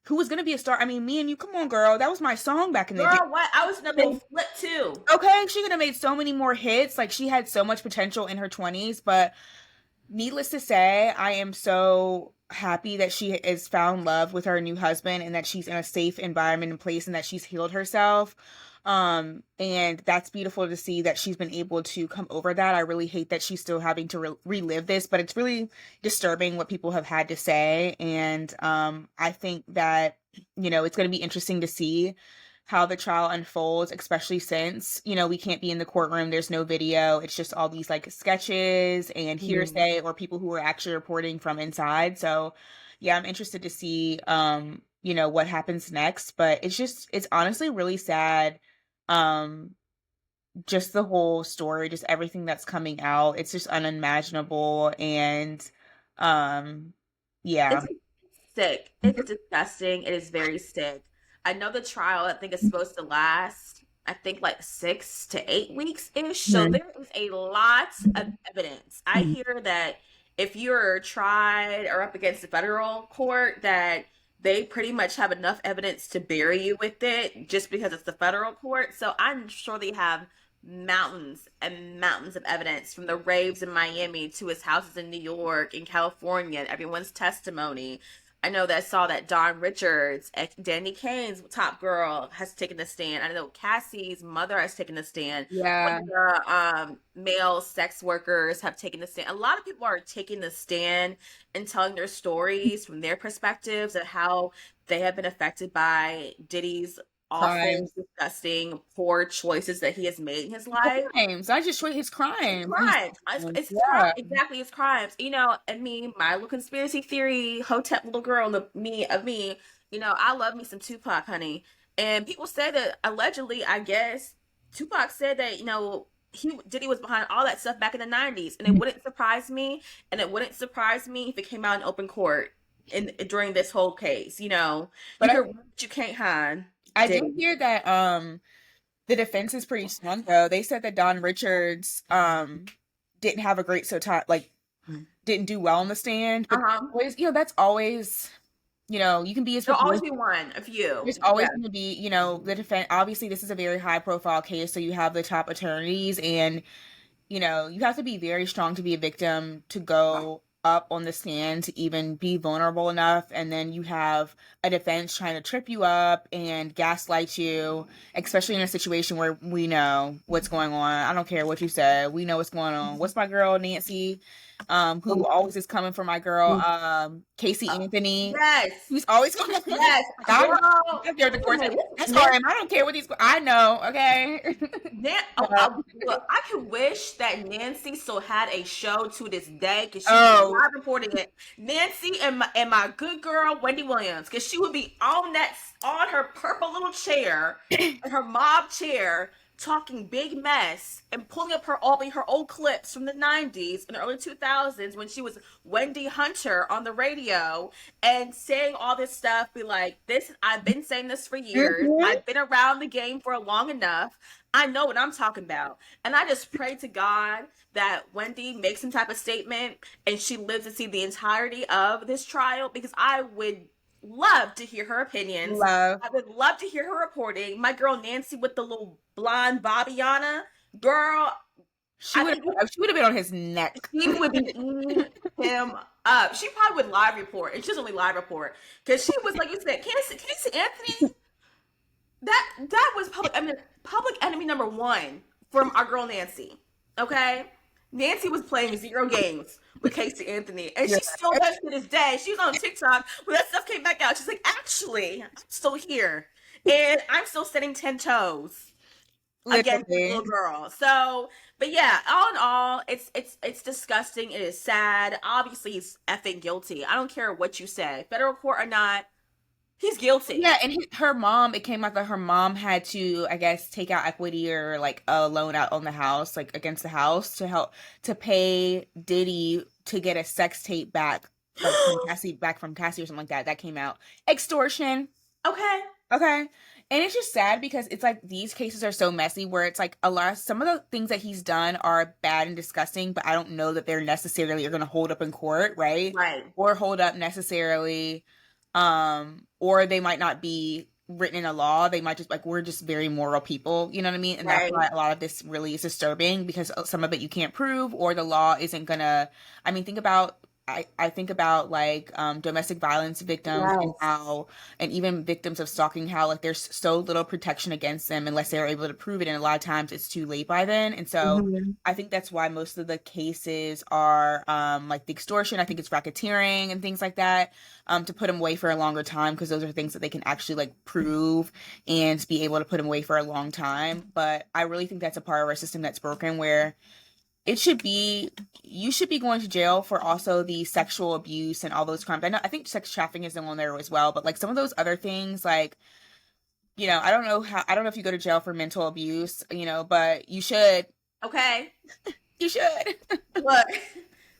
going to be a star. I mean, me and you, come on, girl. That was my song back in the day. Girl, what? I was in a little flip too. Okay, she could have made so many more hits. Like she had so much potential in her 20s, but needless to say, I am so happy that she has found love with her new husband and that she's in a safe environment and place and that she's healed herself. And that's beautiful to see that she's been able to come over that. I really hate that she's still having to relive this, but it's really disturbing what people have had to say. And I think that, it's going to be interesting to see how the trial unfolds, especially since, we can't be in the courtroom. There's no video. It's just all these like sketches and Mhm. hearsay or people who are actually reporting from inside. So, yeah, I'm interested to see, what happens next. But it's honestly really sad. Um, just the whole story, just everything that's coming out. It's just unimaginable. And, um, yeah. It's sick. It's disgusting. It is very sick. I know the trial, I think, is supposed to last, I think, like 6 to 8 weeks ish. So Mhm. there is a lot of evidence. I hear that if you're tried or up against the federal court, that they pretty much have enough evidence to bury you with it just because it's the federal court. So I'm sure they have mountains and mountains of evidence from the raves in Miami to his houses in New York and California and everyone's testimony. I know that I saw that Dawn Richards, Danny Kane's top girl, has taken the stand. I know Cassie's mother has taken the stand. One Yeah. of the male sex workers have taken the stand. A lot of people are taking the stand and telling their stories from their perspectives of how they have been affected by Diddy's awful, Crimes. disgusting, poor choices that he has made in his life. Crimes. I just showed his It's crimes. crimes. It's his crime. Yeah. Exactly, it's crimes. And me, my little conspiracy theory, hotep little girl, me. I love me some Tupac, honey. And people say that allegedly, I guess, Tupac said that Diddy was behind all that stuff back in the '90s, and it wouldn't surprise me. And it wouldn't surprise me if it came out in open court in during this whole case. You But can run, but you can't hide. I did Diddy. hear that the defense is pretty strong though. They said that Don Richards didn't have a great time, like didn't do well on the stand, but Uh-huh. always, that's always, you can be as There'll always prepared. be one of you. There's always Yeah. going to be, the defense. Obviously, this is a very high profile case, so you have the top attorneys, and you have to be very strong to be a victim to go up on the stand to even be vulnerable enough. And then you have a defense trying to trip you up and gaslight you, especially in a situation where we know what's going on. I don't care what you said. We know what's going on. What's my girl, Nancy, who always is coming for my girl, Casey Anthony. Yes. Who's always going to Yes. I'm Girl. up there at the court. Okay. That's all Nan- right. I don't care what these. I know. Okay. Look, I could wish that Nancy still had a show to this day because she would be Oh, live reporting it. Nancy and my good girl Wendy Williams, because she would be on her purple little chair, in her mob chair, talking big mess and pulling up her old clips from the '90s and the early 2000s when she was Wendy Hunter on the radio and saying all this stuff. Be like, this, I've been saying this for years. mhm. I've been around the game for long enough. I know what I'm talking about. And I just pray to God that Wendy makes some type of statement and she lives to see the entirety of this trial, because I would love to hear her opinions. Love. I would love to hear her reporting. My girl Nancy with the little blonde Bobbiana, girl, She I would think have. She would have been on his neck. she would be eating him up. She probably would live report, and she doesn't only live report because she was, like you said, Casey Anthony. That was public enemy number one from our girl Nancy. Okay, Nancy was playing zero games with Casey Anthony, and Yeah. she still does to this day. She was on TikTok when that stuff came back out. She's like, actually, I'm still here, and I'm still setting 10 toes against this Literally. little girl. So, but yeah, all in all, it's disgusting. It is sad. Obviously, he's effing guilty. I don't care what you say, federal court or not. He's guilty. Yeah, and her mom. It came out that her mom had to, I guess, take out equity or like a loan out on the house, like against the house, to help to pay Diddy to get a sex tape back, like from Cassie or something like that. That came out. Extortion. Okay. Okay. And it's just sad because it's like these cases are so messy where it's like some of the things that he's done are bad and disgusting, but I don't know that they're necessarily are going to hold up in court, right? Right. Or hold up necessarily, or they might not be written in a law. They might just like, we're just very moral people, you know what I mean? And that's Right. why a lot of this really is disturbing because some of it you can't prove or the law isn't gonna, I mean, think about I think about like domestic violence victims and Yes. how, and even victims of stalking, how like there's so little protection against them unless they're able to prove it. And a lot of times it's too late by then. And so Hmm. I think that's why most of the cases are like the extortion. I think it's racketeering and things like that, to put them away for a longer time because those are things that they can actually like prove and be able to put them away for a long time. But I really think that's a part of our system that's broken where it should be you should be going to jail for also the sexual abuse and all those crimes. I think sex trafficking is on there as well, but like some of those other things, like, I don't know if you go to jail for mental abuse, but you should. Okay. You should. Look,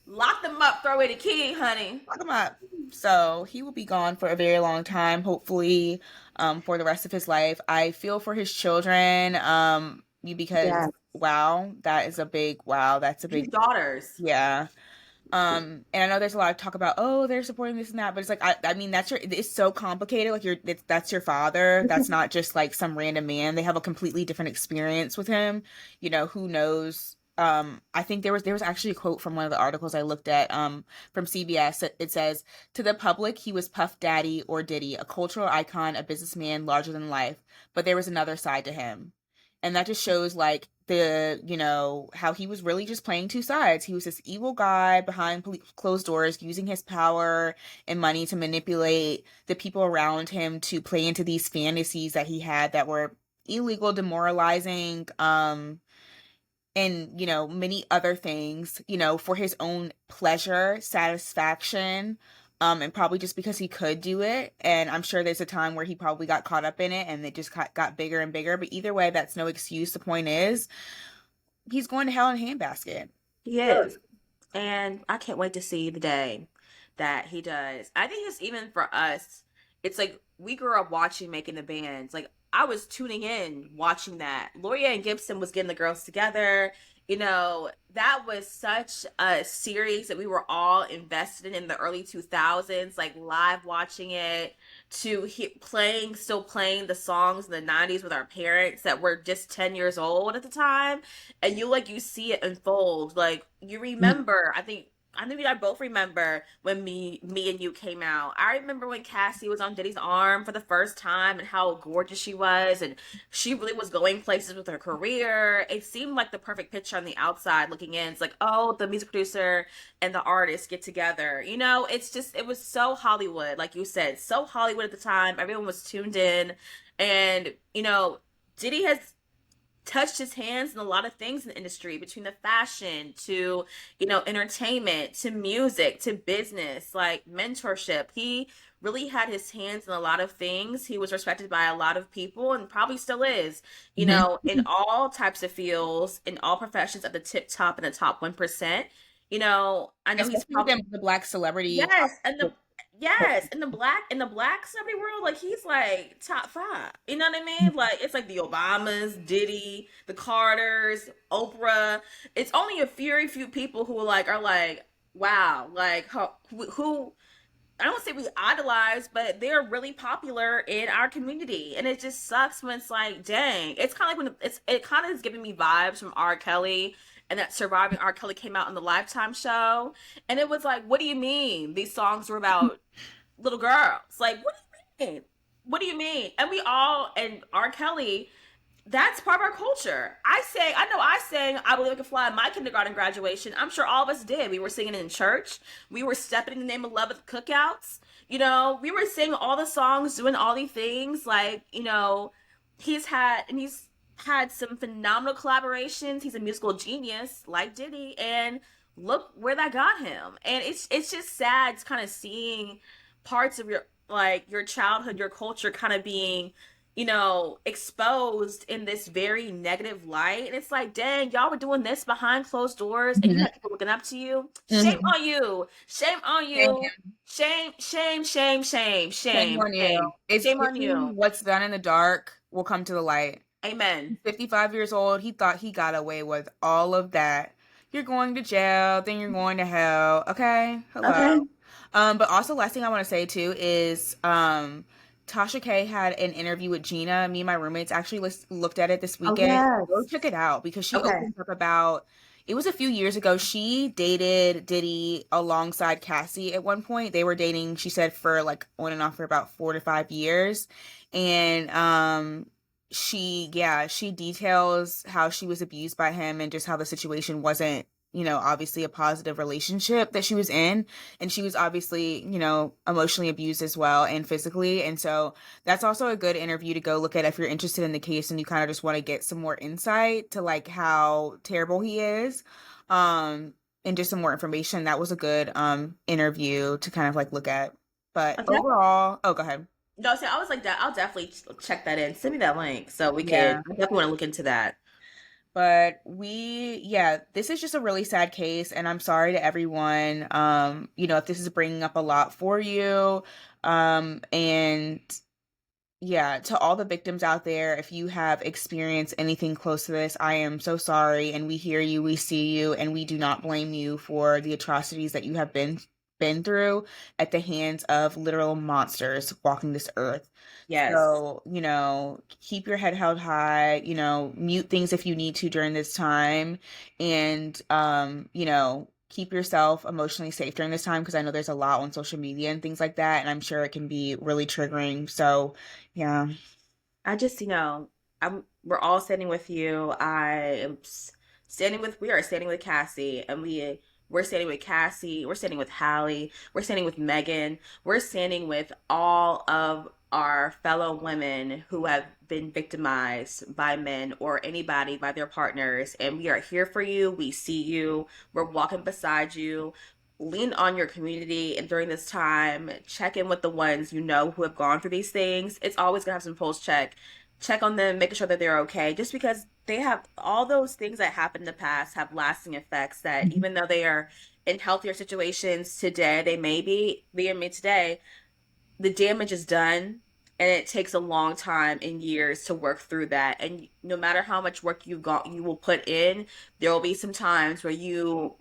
lock them up, throw away the key, honey. Lock him up. So he will be gone for a very long time, hopefully, for the rest of his life. I feel for his children, because Yes. wow, that is a big wow. That's a His big, daughters. yeah. And I know there's a lot of talk about, oh, they're supporting this and that, but it's like, I mean, it's so complicated. Like that's your father. That's not just like some random man. They have a completely different experience with him. Who knows? I think there was actually a quote from one of the articles I looked at, from CBS. It says, to the public, he was Puff Daddy or Diddy, a cultural icon, a businessman larger than life, but there was another side to him. And that just shows like how he was really just playing two sides. He was this evil guy behind closed doors, using his power and money to manipulate the people around him to play into these fantasies that he had that were illegal, demoralizing, and many other things, for his own pleasure, satisfaction, and probably just because he could do it. And I'm sure there's a time where he probably got caught up in it and it just got bigger and bigger. But either way, that's no excuse. The point is, he's going to hell in a handbasket. He is. And I can't wait to see the day that he does. I think it's even for us, it's like we grew up watching Making the Bands. Like I was tuning in watching that. Loria and Gibson was getting the girls together. That was such a series that we were all invested in the early 2000s, like live watching it, to still playing the songs in the 90s with our parents that were just 10 years old at the time. And you see it unfold. Like you remember, I think we I both remember when me and you came out. I remember when Cassie was on Diddy's arm for the first time and how gorgeous she was, and she really was going places with her career. It seemed like the perfect picture on the outside looking in. It's like, oh, the music producer and the artist get together. It was so Hollywood, like you said, so Hollywood at the time. Everyone was tuned in, and Diddy has touched his hands in a lot of things in the industry, between the fashion to entertainment to music to business, like mentorship. He really had his hands in a lot of things. He was respected by a lot of people and probably still is, Mhm. in all types of fields, in all professions, at the tip top and the top 1%. I know he's Especially probably. within the black celebrity. Yes, in the black celebrity world, like he's like top five. You know what I mean? Like it's like the Obamas, Diddy, the Carters, Oprah. It's only a very few people who are like, wow, like who I don't say we idolize, but they're really popular in our community, and it just sucks when it's like, dang. It's kind of like it kind of is giving me vibes from R. Kelly, and that Surviving R. Kelly came out in the Lifetime show, and it was like, what do you mean these songs were about little girls? Like, what do you mean? What do you mean? And R. Kelly, that's part of our culture. I know I sang I Believe I Can Fly at my kindergarten graduation. I'm sure all of us did. We were singing in church. We were stepping in the name of love at the cookouts. We were singing all the songs, doing all these things. Like, he's had some phenomenal collaborations. He's a musical genius, like Diddy, and look where that got him. And it's just sad kind of seeing parts of your childhood, your culture kind of being exposed in this very negative light. And it's like, dang, y'all were doing this behind closed doors and you Mhm. had people looking up to you. Shame Mhm. on you. Shame on you. Shame, shame, shame, shame, Shame shame, on you. shame. It's Shame on you. what's done in the dark will come to the light. Amen. He's 55 years old. He thought he got away with all of that. You're going to jail, then you're going to hell. Okay? Hello. Okay. But also last thing I want to say too is Tasha K had an interview with Gina. Me and my roommates actually looked at it this Oh, weekend. Go yes. check it out because she Okay. opens up about, it was a few years ago. She dated Diddy alongside Cassie at one point. They were dating, she said, for like on and off for about 4 to 5 years. And she details how she was abused by him and just how the situation wasn't, obviously a positive relationship that she was in. And she was obviously, emotionally abused as well and physically. And so that's also a good interview to go look at if you're interested in the case and you kind of just want to get some more insight to like how terrible he is. And just some more information. That was a good interview to kind of like look at. But Okay. overall, oh, go ahead. No, see, I was like that. I'll definitely check that in. Send me that link so we could. Yeah. I definitely want to look into that. But this is just a really sad case, and I'm sorry to everyone. If this is bringing up a lot for you. And yeah, to all the victims out there, if you have experienced anything close to this, I am so sorry, and we hear you, we see you, and we do not blame you for the atrocities that you have been through at the hands of literal monsters walking this earth. Yes. So, keep your head held high, mute things if you need to during this time, and keep yourself emotionally safe during this time because I know there's a lot on social media and things like that, and I'm sure it can be really triggering. So, yeah. I just, we're all standing with you. We are standing with Cassie, and we're standing with Cassie. We're standing with Hallie. We're standing with Megan. We're standing with all of our fellow women who have been victimized by men or anybody by their partners. And we are here for you. We see you. We're walking beside you. Lean on your community, and during this time check in with the ones you know who have gone through these things. It's always gonna have some pulse check on them, making sure that they're okay, just because they have all those things that happened in the past have lasting effects that Mhm. even though they are in healthier situations today, they may be in me today, the damage is done, and it takes a long time and years to work through that. And no matter how much work you will put in, there will be some times where you're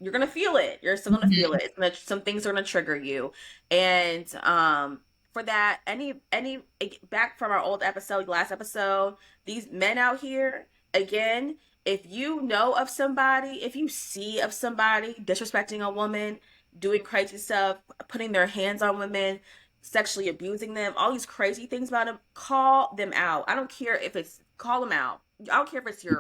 gonna feel it. You're still gonna feel Mhm. it. Some things are gonna trigger you. And for that, any back from our old episode, last episode, these men out here, again, if you know of somebody, if you see of somebody disrespecting a woman, doing crazy stuff, putting their hands on women, sexually abusing them, all these crazy things about them, call them out. I don't care if it's, call them out. I don't care if it's your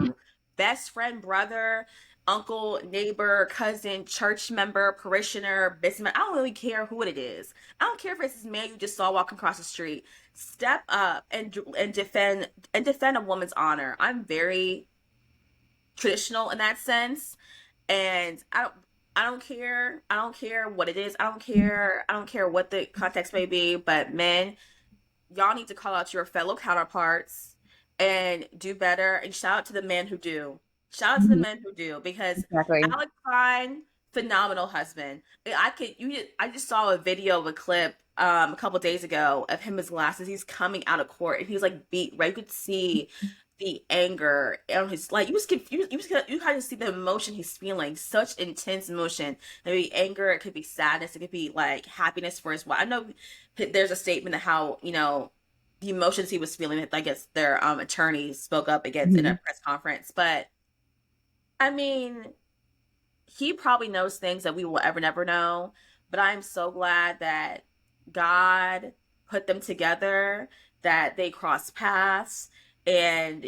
best friend, brother, uncle, neighbor, cousin, church member, parishioner, businessman. I don't really care who it is. I don't care if it's this man you just saw walking across the street. Step up and defend a woman's honor. I'm very traditional in that sense, and I don't care. I don't care what it is. I don't care what the context may be. But men, y'all need to call out your fellow counterparts and do better. And shout out to the men who do. Shout out to the Mhm. men who do, because Exactly. Alex Pine, phenomenal husband. I just saw a video of a clip a couple days ago of him, his glasses. He's coming out of court and he's like beat right. You could see the anger on his, like, you was confused. You kind of see the emotion he's feeling, such intense emotion. It could be anger, it could be sadness, it could be like happiness for his wife. I know there's a statement of how, the emotions he was feeling that I guess their attorneys spoke up against in a Mhm. press conference. But I mean, he probably knows things that we will ever never know. But I'm so glad that God put them together, that they cross paths, and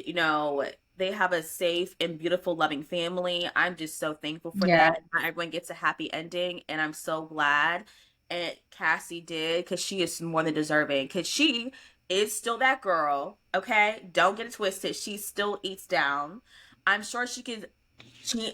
they have a safe and beautiful, loving family. I'm just so thankful for Yeah. that. Not everyone gets a happy ending, and I'm so glad. And Cassie did, because she is more than deserving. Because she is still that girl. Okay, don't get it twisted. She still eats down. I'm sure she could she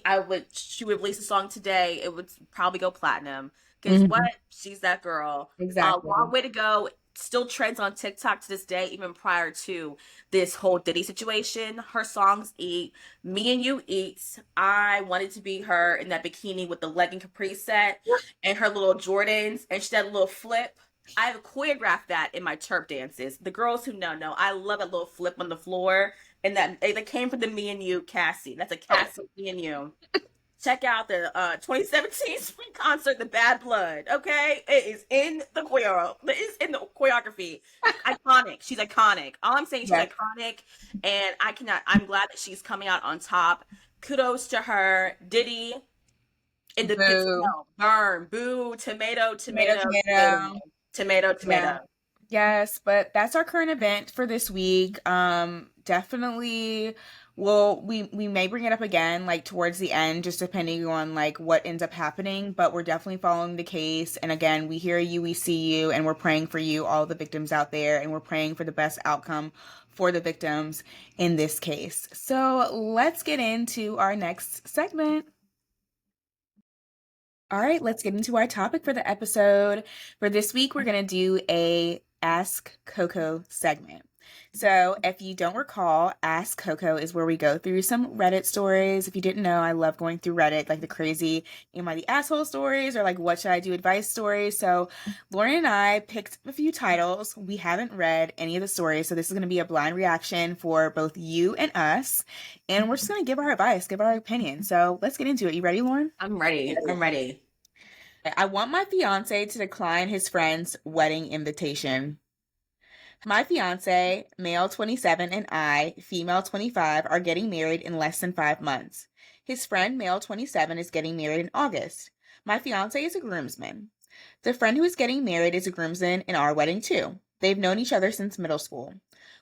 would release a song today, it would probably go platinum. Because what? Mhm. She's that girl. Long Exactly. way to go. Still trends on TikTok to this day, even prior to this whole Diddy situation. Her songs eat. Me and You Eats. I wanted to be her in that bikini with the legging capri set and her little Jordans, and she did a little flip. I have choreographed that in my chirp dances. The girls who know, I love a little flip on the floor, and that came from the Me and You Cassie. That's a Cassie Me and You. Check out the 2017 spring concert, The Bad Blood. Okay, it is in the It's in the choreography. Iconic. She's iconic. All I'm saying, she's Yes. iconic, and I cannot. I'm glad that she's coming out on top. kudos to her. Diddy in the pits of Boo. hell. Burn. Boo. Tomato, Tomato, tomato, tomato. tomato. Tomato, Yeah. tomato. Yes, but that's our current event for this week. Definitely we may bring it up again like towards the end, just depending on like what ends up happening, but we're definitely following the case. And again, we hear you, we see you, and we're praying for you, all the victims out there, and we're praying for the best outcome for the victims in this case. So let's get into our next segment. All right, let's get into our topic for the episode. For this week, we're going to do a Ask Coco segment. So, if you don't recall, Ask Coco is where we go through some Reddit stories. If you didn't know, I love going through Reddit, like the crazy am I the asshole stories or like what should I do advice stories. So, Lauren and I picked a few titles. We haven't read any of the stories, so this is going to be a blind reaction for both you and us. And we're just going to give our advice, give our opinion. So, let's get into it. You ready, Lauren? I'm ready. I'm ready. I want my fiance to decline his friend's wedding invitation. My fiance, male 27, and I, female 25, are getting married in less than 5 months. His friend, male 27, is getting married in August. My fiance is a groomsman. The friend who is getting married is a groomsman in our wedding, too. They've known each other since middle school.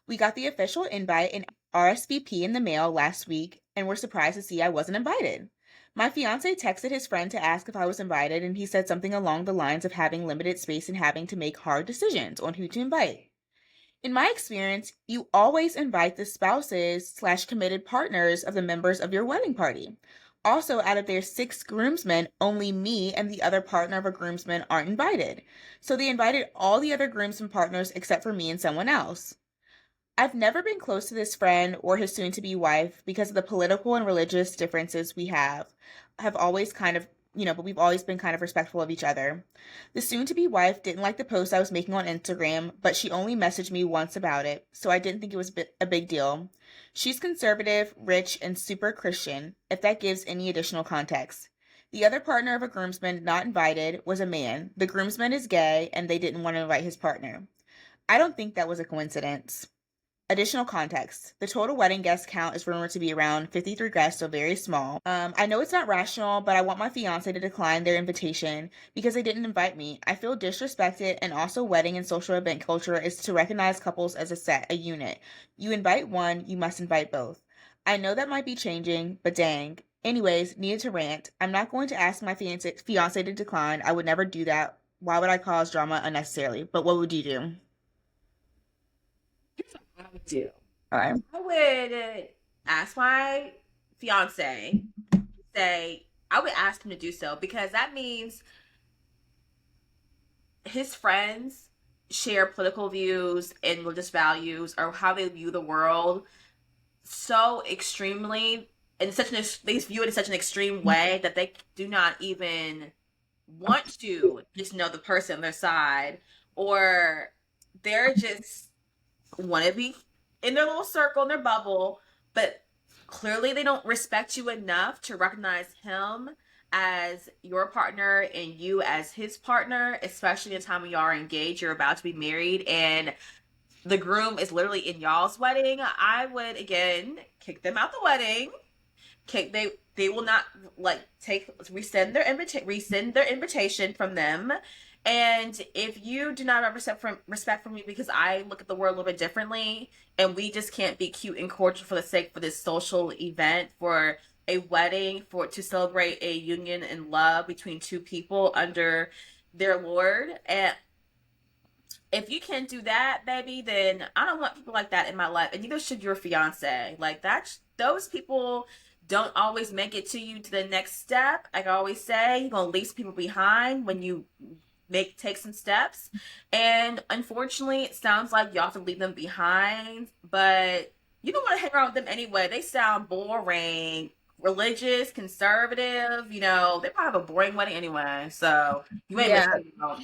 We got the official invite and RSVP in the mail last week and were surprised to see I wasn't invited. My fiance texted his friend to ask if I was invited, and he said something along the lines of having limited space and having to make hard decisions on who to invite. In my experience, you always invite the spouses/committed partners of the members of your wedding party. Also, out of their 6 groomsmen, only me and the other partner of a groomsman aren't invited. So they invited all the other groomsmen partners except for me and someone else. I've never been close to this friend or his soon to be wife because of the political and religious differences we have always kind of, but we've always been kind of respectful of each other. The soon to be wife didn't like the post I was making on Instagram, but she only messaged me once about it, so I didn't think it was a big deal. She's conservative, rich, and super Christian, if that gives any additional context. The other partner of a groomsman not invited was a man. The groomsman is gay, and they didn't want to invite his partner. I don't think that was a coincidence. Additional context. The total wedding guest count is rumored to be around 53 guests, so very small. I know it's not rational, but I want my fiance to decline their invitation because they didn't invite me. I feel disrespected, and also wedding and social event culture is to recognize couples as a set, a unit. You invite one, you must invite both. I know that might be changing, but dang. Anyways, needed to rant. I'm not going to ask my fiance to decline. I would never do that. Why would I cause drama unnecessarily? But what would you do? I would do. All right. I would ask my fiance, say, I would ask him to do so because that means his friends share political views and religious values or how they view the world so extremely in such an they view it in such an extreme way that they do not even want to just know the person on their side, or they're just want to be in their little circle in their bubble, but clearly they don't respect you enough to recognize him as your partner and you as his partner, especially in the time when y'all are engaged, you're about to be married, and the groom is literally in y'all's wedding. I would again kick them out the wedding. They will not like rescind their invitation from them. And if you do not have respect for me because I look at the world a little bit differently, and we just can't be cute and cordial for the sake for this social event, for a wedding, for to celebrate a union and love between two people under their Lord, and if you can't do that, baby, then I don't want people like that in my life. And neither should your fiance. Like that, those people don't always make it to you to the next step. Like I always say, you're gonna leave people behind when you take some steps. And unfortunately, it sounds like you have to leave them behind, but you don't want to hang around with them anyway. They sound boring, religious, conservative. They probably have a boring wedding anyway. So you ain't Yeah. missing out.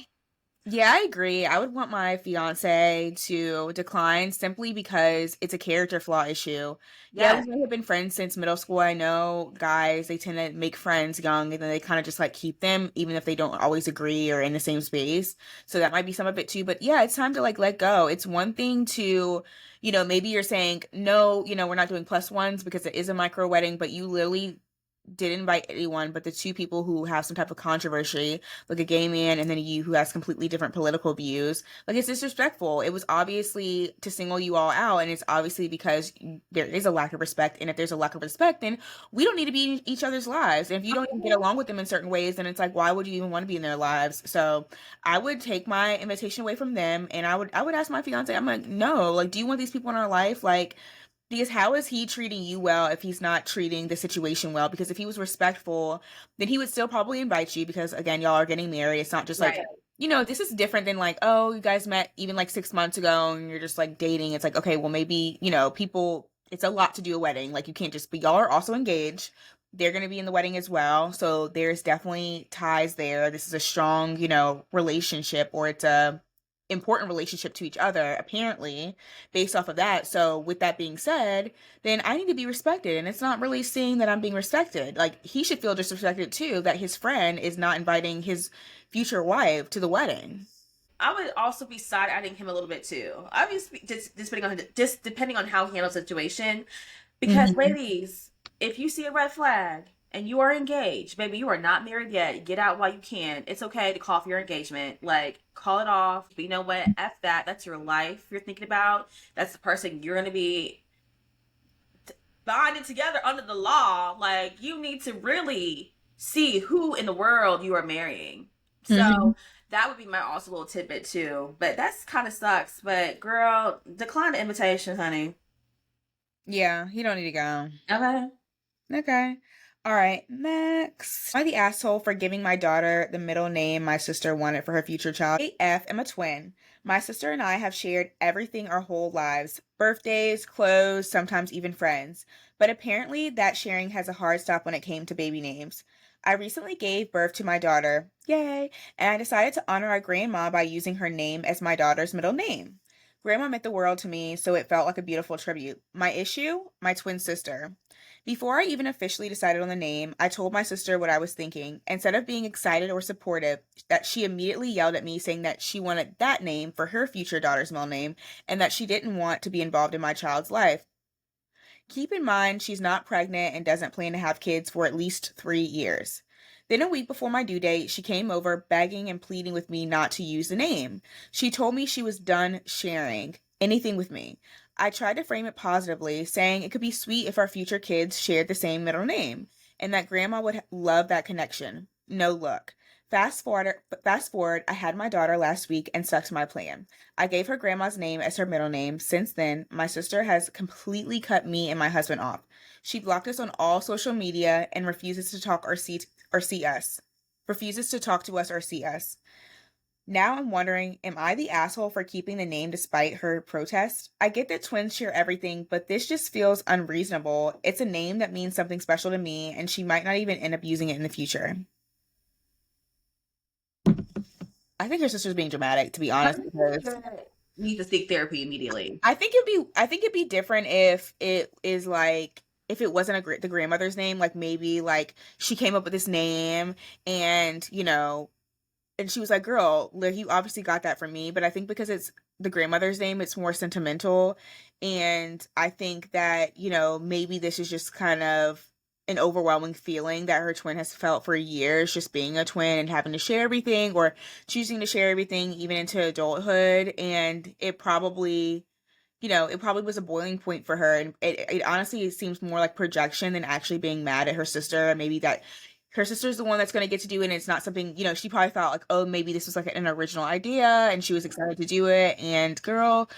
Yeah, I agree. I would want my fiance to decline simply because it's a character flaw issue. Yeah, we Yes. may have been friends since middle school. I know guys, they tend to make friends young and then they kind of just like keep them even if they don't always agree or in the same space. So that might be some of it too. But yeah, it's time to like let go. It's one thing to, maybe you're saying, no, we're not doing plus ones because it is a micro wedding, but you literally didn't invite anyone but the two people who have some type of controversy, like a gay man and then you who has completely different political views. Like it's disrespectful. It was obviously to single you all out, and it's obviously because there is a lack of respect. And if there's a lack of respect, then we don't need to be in each other's lives. And if you don't even get along with them in certain ways, then it's like, why would you even want to be in their lives? So I would take my invitation away from them, and I would ask my fiance. I'm like, no, like, do you want these people in our life? Like, because how is he treating you well if he's not treating the situation well? Because if he was respectful, then he would still probably invite you because, again, y'all are getting married. It's not just like, Right. this is different than like, oh, you guys met even like 6 months ago and you're just like dating. It's like, okay, well, maybe, people, it's a lot to do a wedding. Like, you can't just be, y'all are also engaged. They're going to be in the wedding as well. So there's definitely ties there. This is a strong, relationship, or it's a important relationship to each other, apparently, based off of that. So, with that being said, then I need to be respected. And it's not really seeing that I'm being respected. Like, he should feel disrespected too, that his friend is not inviting his future wife to the wedding. I would also be side eyeing him a little bit too. Obviously, just depending on how he handles the situation. Because Hmm. ladies, if you see a red flag and you are engaged, baby, you are not married yet. Get out while you can. It's okay to call off your engagement. Like, call it off. But you know what? F that. That's your life you're thinking about. That's the person you're gonna be bonded together under the law. Like, you need to really see who in the world you are marrying. Hmm. So that would be my also little tidbit too. But that's kind of sucks. But girl, decline the invitation, honey. Yeah, he don't need to go. Okay. Okay. All right, next. Am I the asshole for giving my daughter the middle name my sister wanted for her future child? AF am a twin. My sister and I have shared everything our whole lives, birthdays, clothes, sometimes even friends. But apparently, that sharing has a hard stop when it came to baby names. I recently gave birth to my daughter, yay, and I decided to honor our grandma by using her name as my daughter's middle name. Grandma meant the world to me, so it felt like a beautiful tribute. My issue? My twin sister. Before I even officially decided on the name, I told my sister what I was thinking. Instead of being excited or supportive, that she immediately yelled at me saying that she wanted that name for her future daughter's middle name and that she didn't want to be involved in my child's life. Keep in mind, she's not pregnant and doesn't plan to have kids for at least 3 years. Then, a week before my due date, she came over begging and pleading with me not to use the name. She told me she was done sharing anything with me. I tried to frame it positively, saying it could be sweet if our future kids shared the same middle name and that grandma would love that connection. No look. Fast forward, I had my daughter last week and stuck to my plan. I gave her grandma's name as her middle name. Since then, my sister has completely cut me and my husband off. She blocked us on all social media and refuses to talk or see us. Refuses to talk to us or see us. Now I'm wondering, am I the asshole for keeping the name despite her protest? I get that twins share everything, but this just feels unreasonable. It's a name that means something special to me, and she might not even end up using it in the future. I think her sister's being dramatic, to be honest, because Need to seek therapy immediately. I think it'd be different if it is like if it wasn't the grandmother's name, like maybe like she came up with this name and and she was like, "Girl, like you obviously got that from me." But I think because it's the grandmother's name, it's more sentimental, and I think that maybe this is just kind of an overwhelming feeling that her twin has felt for years, just being a twin and having to share everything or choosing to share everything even into adulthood, and it probably was a boiling point for her. And it honestly it seems more like projection than actually being mad at her sister. And maybe that her sister's the one that's going to get to do it. And it's not something, she probably thought like, oh, maybe this was like an original idea and she was excited to do it. And girl,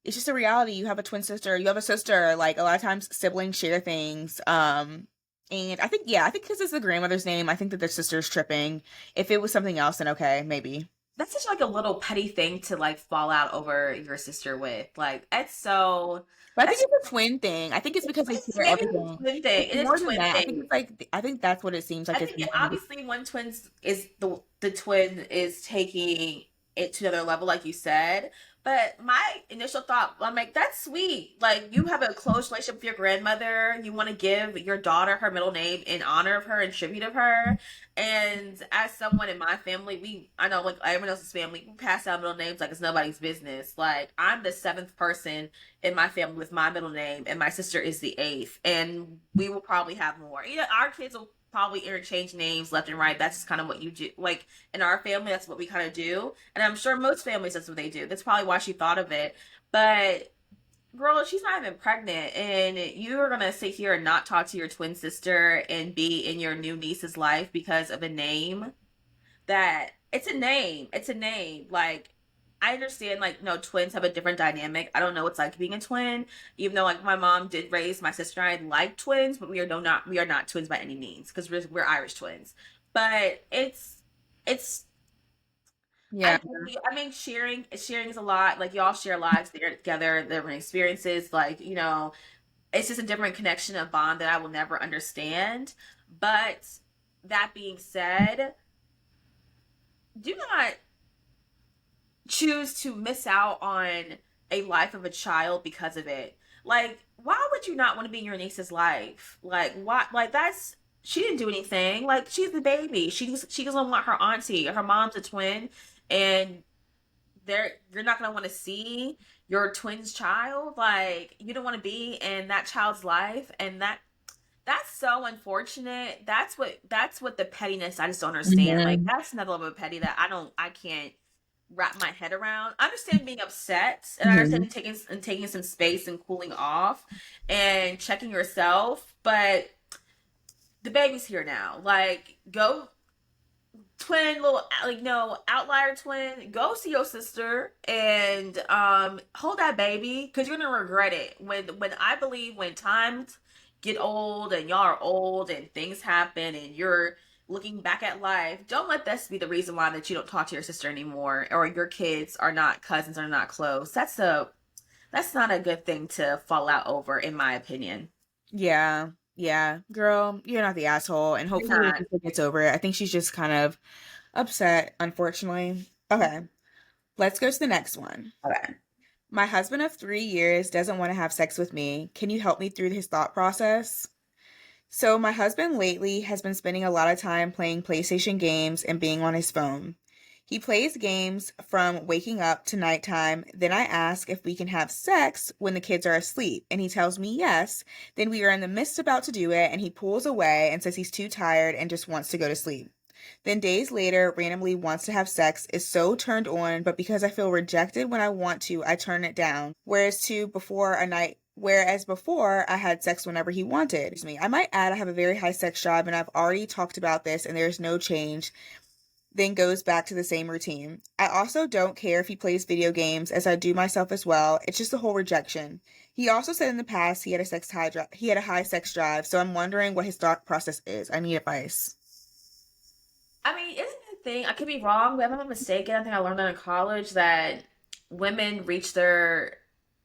it's just a reality. You have a twin sister, you have a sister. Like a lot of times siblings share things. And I think because it's the grandmother's name, I think that their sister's tripping. If it was something else, then okay, maybe. That's such like a little petty thing to like fall out over your sister with. Like that's so But I think that's it's a twin thing. I think it's because they share maybe it's a everything. twin thing. It's It is a more than twin that. I think thing. it's like I think that's what it seems I like it's think more than just obviously one twin is the twin is taking it to another level, like you said. But my initial thought, I'm like, that's sweet. Like, you have a close relationship with your grandmother. You want to give your daughter her middle name in honor of her and tribute of her. And as someone in my family, I know, like everyone else's family, we pass down middle names like it's nobody's business. Like, I'm the seventh person in my family with my middle name, and my sister is the eighth. And we will probably have more. Our kids will probably interchange names left and right. That's just kind of what you do. Like, in our family, that's what we kind of do. And I'm sure most families, that's what they do. That's probably why she thought of it. But girl, she's not even pregnant, and you're gonna sit here and not talk to your twin sister and be in your new niece's life because of a name that it's a name. It's a name. Like, I understand, like, no, twins have a different dynamic. I don't know what's like being a twin, even though like my mom did raise my sister and I like twins, but we are not twins by any means because we're Irish twins. But it's Yeah. I mean, sharing is a lot. Like, y'all share lives there together, different experiences. Like, it's just a different connection, a bond that I will never understand. But that being said, do not choose to miss out on a life of a child because of it. Like, why would you not want to be in your niece's life? Like, why? Like, that's she didn't do anything. Like, she's the baby. She doesn't want her auntie. Her mom's a twin, and you're not gonna want to see your twin's child. Like, you don't want to be in that child's life, and that's so unfortunate. That's what the pettiness I just don't understand. Like, Hmm. that's another level of petty that I can't wrap my head around. I understand being upset, and I Hmm. understand taking some space and cooling off and checking yourself, but the baby's here now. Like, go twin, little, like, no, outlier twin, go see your sister and hold that baby, because you're gonna regret it when I believe when times get old and y'all are old and things happen and you're looking back at life. Don't let this be the reason why that you don't talk to your sister anymore, or your kids are not cousins, are not close. That's not a good thing to fall out over, in my opinion. Yeah. Yeah. Girl, you're not the asshole. And You're hopefully your not. sister gets over it. I think she's just kind of upset, unfortunately. Okay. Let's go to the next one. Okay. My husband of 3 years doesn't want to have sex with me. Can you help me through his thought process? So, my husband lately has been spending a lot of time playing PlayStation games and being on his phone. He plays games from waking up to nighttime. Then I ask if we can have sex when the kids are asleep, and he tells me yes. Then we are in the midst about to do it, and he pulls away and says he's too tired and just wants to go to sleep. Then days later, randomly wants to have sex, is so turned on, but because I feel rejected when I want to, I turn it down. Whereas before I had sex whenever he wanted. Excuse me. I might add I have a very high sex drive and I've already talked about this and there's no change. Then goes back to the same routine. I also don't care if he plays video games as I do myself as well. It's just the whole rejection. He also said in the past he had a high sex drive, so I'm wondering what his thought process is. I need advice. I mean, isn't it a thing? I could be wrong, but if I'm not mistaken, I think I learned that in college that women reach their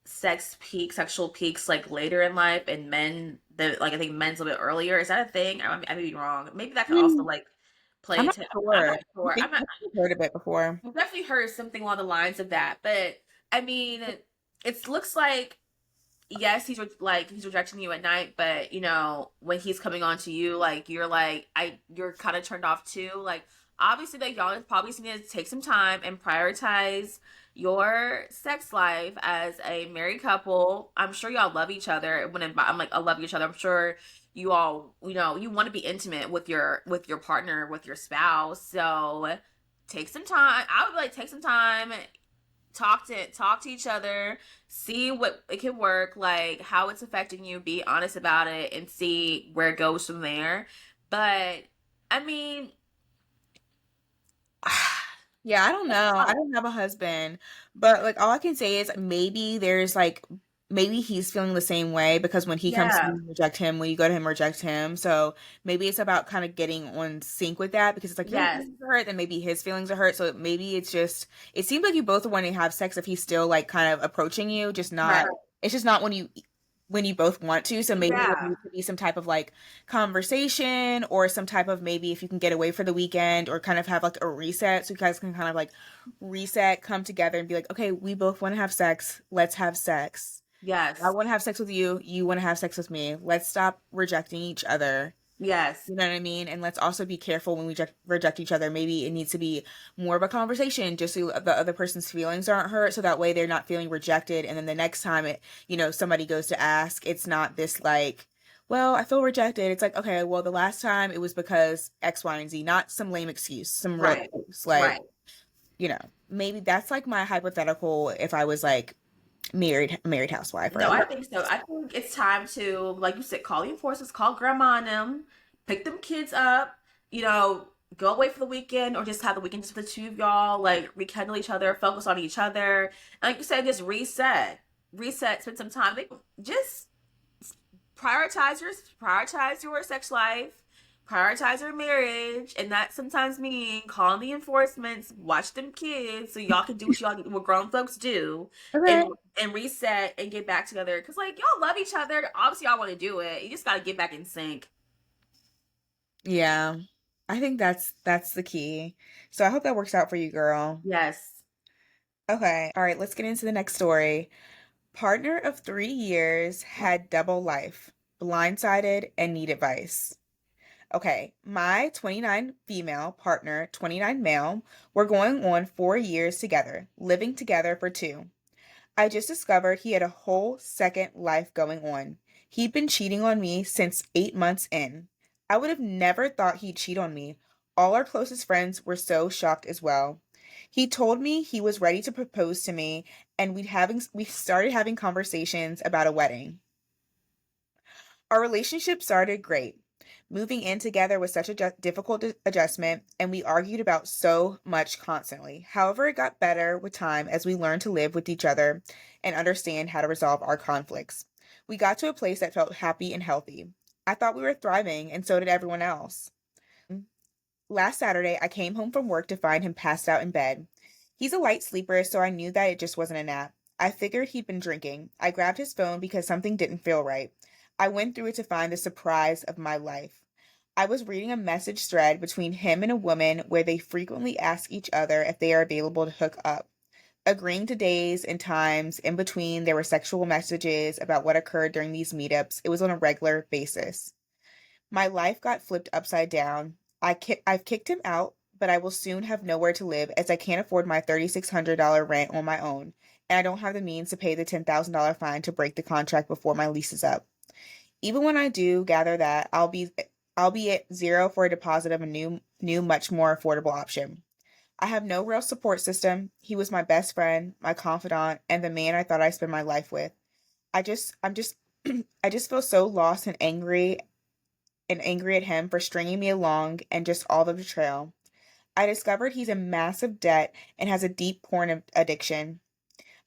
sexual peaks like later in life, and I think men's a little bit earlier. Is that a thing? I may be wrong. Maybe that could also Mm, like play I'm not into. I'm sure. not I sure. think I've heard of it before. I've definitely heard something along the lines of that, but I mean, it looks like yes, he's rejecting you at night, but when he's coming on to you, like you're kind of turned off too. Like, obviously, like, y'all probably need to take some time and prioritize your sex life as a married couple. I'm sure y'all love each other. I'm like, I love each other. I'm sure you all, you want to be intimate with your partner, with your spouse. So take some time. I would be like, take some time, talk to each other, see what it can work, like how it's affecting you, be honest about it, and see where it goes from there. But I mean, Yeah, I don't know. I don't have a husband, but like all I can say is maybe he's feeling the same way because when he comes to yeah, you, reject him, when you go to him, reject him. So maybe it's about kind of getting on sync with that because it's like your yes, feelings are hurt, then maybe his feelings are hurt. So maybe it seems like you both are wanting to have sex if he's still like kind of approaching you, just not right. it's just not when you when you both want to. So maybe there Yeah. needs to be some type of like conversation or some type of maybe if you can get away for the weekend or kind of have like a reset so you guys can kind of like reset, come together and be like, okay, we both want to have sex. Let's have sex. I Yes. want to have sex with you. You want to have sex with me. Let's stop rejecting each other. Yes. You know what I mean? And let's also be careful when we reject each other. Maybe it needs to be more of a conversation just so the other person's feelings aren't hurt. So that way they're not feeling rejected. And then the next time somebody goes to ask, it's not this like, well, I feel rejected. It's like, okay, well, the last time it was because X, Y, and Z, not some lame excuse, some real Right. excuse. Like, Right. you know, maybe that's like my hypothetical if I was like married housewife or No, I like, think so. I think it's time to, like you said, call your forces, call grandma and them, pick them kids up, go away for the weekend or just have the weekend just for the two of y'all, like rekindle each other, focus on each other. And like you said, just reset. Reset, spend some time. Just prioritize your sex life, prioritize your marriage, and that sometimes mean calling the enforcements, watch them kids, so y'all can do what grown folks do, okay. and and reset and get back together. Cause like y'all love each other, obviously y'all want to do it. You just gotta get back in sync. Yeah. I think that's the key. So I hope that works out for you, girl. Yes. Okay. All right, let's get into the next story. Partner of 3 years had double life, blindsided, and need advice. Okay, my 29 female partner, 29 male, we're going on 4 years together, living together for two. I just discovered he had a whole second life going on. He'd been cheating on me since 8 months in. I would have never thought he'd cheat on me. All our closest friends were so shocked as well. He told me he was ready to propose to me and we started having conversations about a wedding. Our relationship started great. Moving in together was such a difficult adjustment, and we argued about so much constantly. However, it got better with time as we learned to live with each other and understand how to resolve our conflicts. We got to a place that felt happy and healthy. I thought we were thriving, and so did everyone else. Last Saturday, I came home from work to find him passed out in bed. He's a light sleeper, so I knew that it just wasn't a nap. I figured he'd been drinking. I grabbed his phone because something didn't feel right. I went through it to find the surprise of my life. I was reading a message thread between him and a woman where they frequently ask each other if they are available to hook up. Agreeing to days and times, in between, there were sexual messages about what occurred during these meetups. It was on a regular basis. My life got flipped upside down. I've kicked him out, but I will soon have nowhere to live as I can't afford my $3,600 rent on my own, and I don't have the means to pay the $10,000 fine to break the contract before my lease is up. Even when I do gather that, I'll be at zero for a deposit of a new much more affordable option. I have no real support system. He was my best friend, my confidant, and the man I thought I spent my life with. I'm just I just feel so lost and angry at him for stringing me along and just all the betrayal. I discovered he's in massive debt and has a deep porn addiction.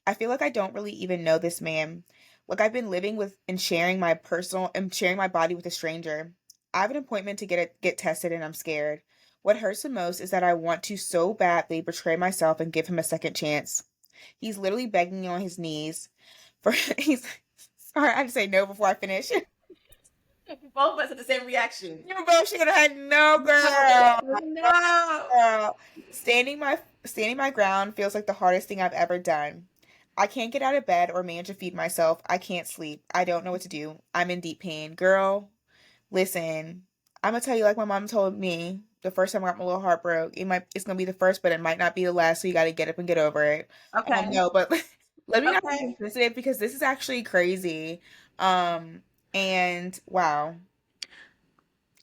I feel like I don't really even know this man. Like I've been living with and sharing my body with a stranger. I have an appointment to get tested and I'm scared. What hurts the most is that I want to so badly betray myself and give him a second chance. He's literally begging me on his knees for he's sorry, I had to say no before I finish. Both of us had the same reaction. You both should have had no No. girl. No. Girl. Standing my ground feels like the hardest thing I've ever done. I can't get out of bed or manage to feed myself. I can't sleep. I don't know what to do. I'm in deep pain. Girl, listen. I'm gonna tell you like my mom told me the first time I got my little heart broke. It's gonna be the first, but it might not be the last, so you gotta get up and get over it. Okay. No, but let me not be Okay. insensitive because this is actually crazy. Um, and wow.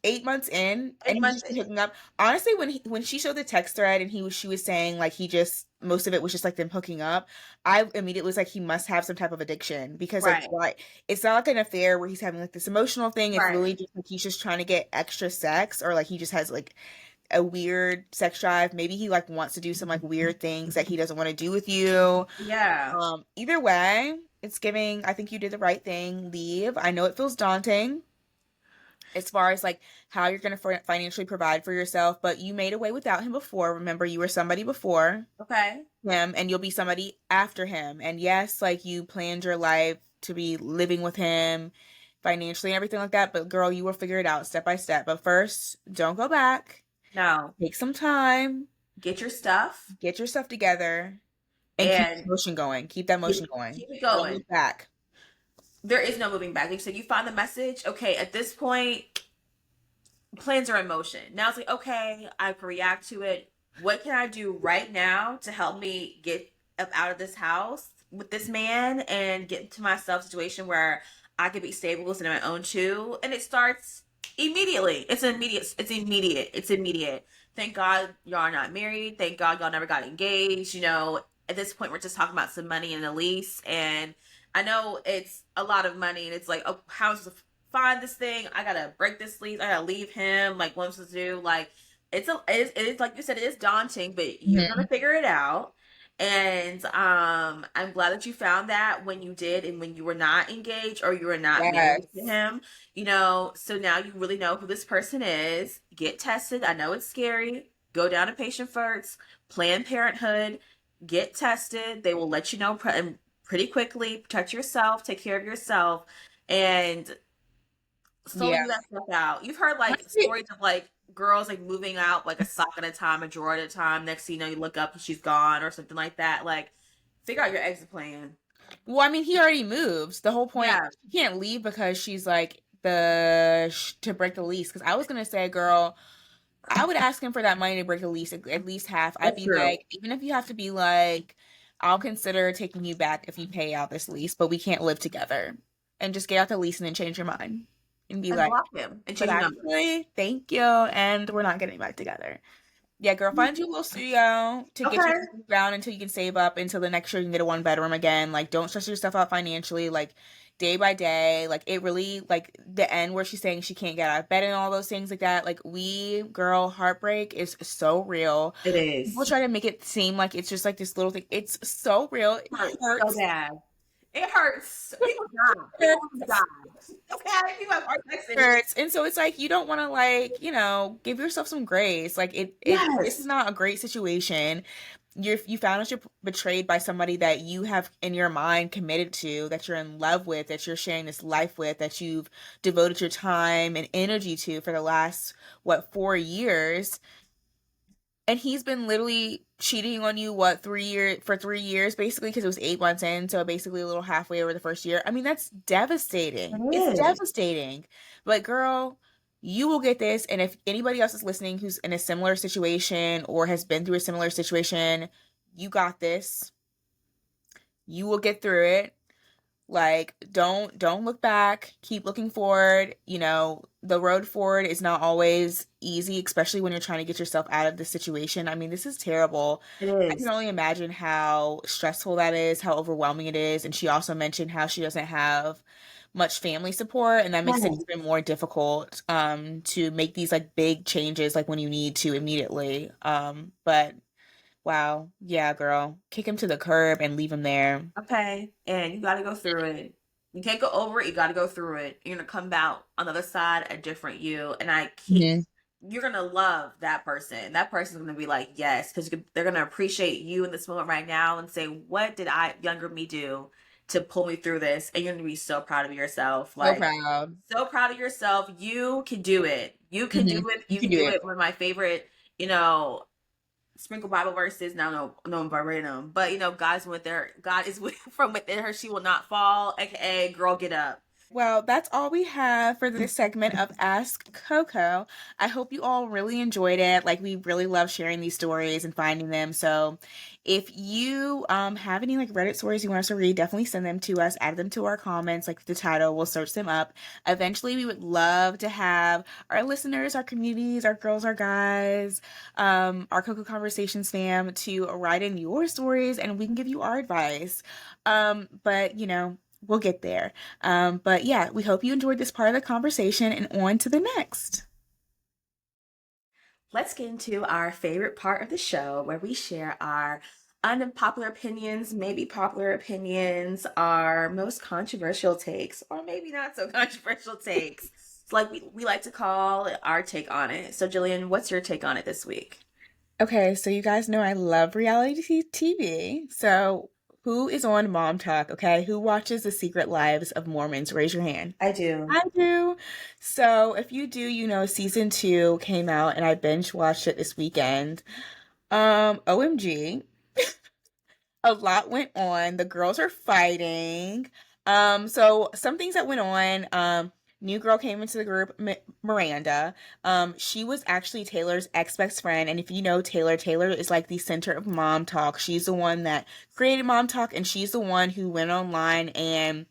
8 months in and Eight he's months just been in. hooking up. Honestly, when she showed the text thread and she was saying like he just most of it was just like them hooking up, I immediately was like he must have some type of addiction because like Right. why it's not like an affair where he's having like this emotional thing. It's Right. really just like he's just trying to get extra sex or like he just has like a weird sex drive. Maybe he like wants to do some like weird things that he doesn't want to do with you. Yeah. Either way, it's giving I think you did the right thing. Leave. I know it feels daunting as far as like how you're going to financially provide for yourself, but you made a way without him before. Remember, you were somebody before Okay. him and you'll be somebody after him. And yes, like you planned your life to be living with him financially and everything like that. But girl, you will figure it out step by step. But first, don't go back. No, Take some time, get your stuff get your stuff together, and keep the and motion going. Keep that motion going. keep it Don't going. look back. There is no moving back. Like you said, you find the message. Okay, at this point, plans are in motion. Now it's like, okay, I can react to it. What can I do right now to help me get up out of this house with this man and get into myself situation where I could be stable and on my own too? And it starts immediately. It's immediate. It's immediate. It's immediate. Thank God y'all are not married. Thank God y'all never got engaged. At this point, we're just talking about some money and a lease. And I know it's a lot of money, and it's like, oh, how's the find this thing? I gotta break this lease. I gotta leave him. Like, what am I supposed to do? Like, it is like you said, it is daunting, but you're Mhm. gonna figure it out. And I'm glad that you found that when you did, and when you were not engaged or you were not married to Yes. him. So now you really know who this person is. Get tested. I know it's scary. Go down to patient first. Planned Parenthood. Get tested. They will let you know pretty quickly. Protect yourself. Take care of yourself. And slowly Yeah. move that stuff out. You've heard like Honestly, stories of like girls like moving out like a sock at a time, a drawer at a time. Next thing you know, you look up and she's gone or something like that. Like, figure out your exit plan. well, I mean, he already moves. The whole point, Yeah, she can't leave because she's like to break the lease. Because I was gonna say, girl, I would ask him for that money to break the lease, at least half. I'd that's be true. like, even if you have to be like, I'll consider taking you back if you pay out this lease, but we can't live together. And just get out the lease and then change your mind and be And like, block him and but change your number. actually, thank you, and we're not getting back together. Yeah, girl, find you a little studio to get you Okay. around until you can save up until the next year you can get a one bedroom again. Like, don't stress yourself out financially. Like, day by day. Like, it really like the end where she's saying she can't get out of bed and all those things like that. Like, girl, heartbreak is so real. It People is. try to make it seem like it's just like this little thing. It's so real. It It hurts so hurts. bad. It hurts. People die. It People die. Okay, people have heart attacks. hurts. And so it's like you don't want to like, give yourself some grace. Like this is Yes, not a great situation. You found out you're betrayed by somebody that you have in your mind committed to, that you're in love with, that you're sharing this life with, that you've devoted your time and energy to for the last, what, 4 years. And he's been literally cheating on you, what, 3 years, for 3 years, basically, because it was 8 months in, so basically a little halfway over the first year. I mean, that's devastating. It's it is. devastating. But girl, you will get this. And if anybody else is listening who's in a similar situation or has been through a similar situation, you got this. You will get through it. Like, don't look back. Keep looking forward. The road forward is not always easy, especially when you're trying to get yourself out of the situation. I mean, this is terrible. It I can is. only imagine how stressful that is, how overwhelming it is. And she also mentioned how she doesn't have much family support, and that makes it Yes. even more difficult to make these like big changes like when you need to immediately. But wow, yeah, girl. Kick him to the curb and leave him there. Okay. And you got to go through it. You can't go over it. You got to go through it. You're going to come out on the other side a different you. And you're going to love that person. That person's going to be like, yes, because they're going to appreciate you in this moment right now and say, what did younger me do to pull me through this? And you're going to be so proud of yourself. So Like, proud. so proud of yourself. You can do it. You can do it. You You can can do do it. it. One of my favorite, you know, sprinkle Bible verses. Now, no verbatim, but God is with from within her. She will not fall. AKA, girl, get up. Well, that's all we have for this segment of Ask Coco. I hope you all really enjoyed it. Like, we really love sharing these stories and finding them. So if you have any like Reddit stories you want us to read, definitely send them to us, add them to our comments, like the title, we'll search them up. Eventually we would love to have our listeners, our communities, our girls, our guys, our Coco Conversations fam to write in your stories and we can give you our advice. But we'll get there. But yeah, we hope you enjoyed this part of the conversation and on to the next. Let's get into our favorite part of the show where we share our unpopular opinions, maybe popular opinions, our most controversial takes, or maybe not so controversial takes. It's like we like to call it our take on it. So, Jillian, what's your take on it this week? Okay, so you guys know I love reality TV. So who is on Mom Talk, okay? Who watches The Secret Lives of Mormons? Raise your hand. I do. I do. So if you do, you know, season two came out and I binge watched it this weekend. OMG. A lot went on. The girls are fighting. So some things that went on. New girl came into the group, Miranda. She was actually Taylor's ex-best friend, and if you know Taylor, Taylor is like the center of Mom Talk. She's the one that created Mom Talk, and she's the one who went online and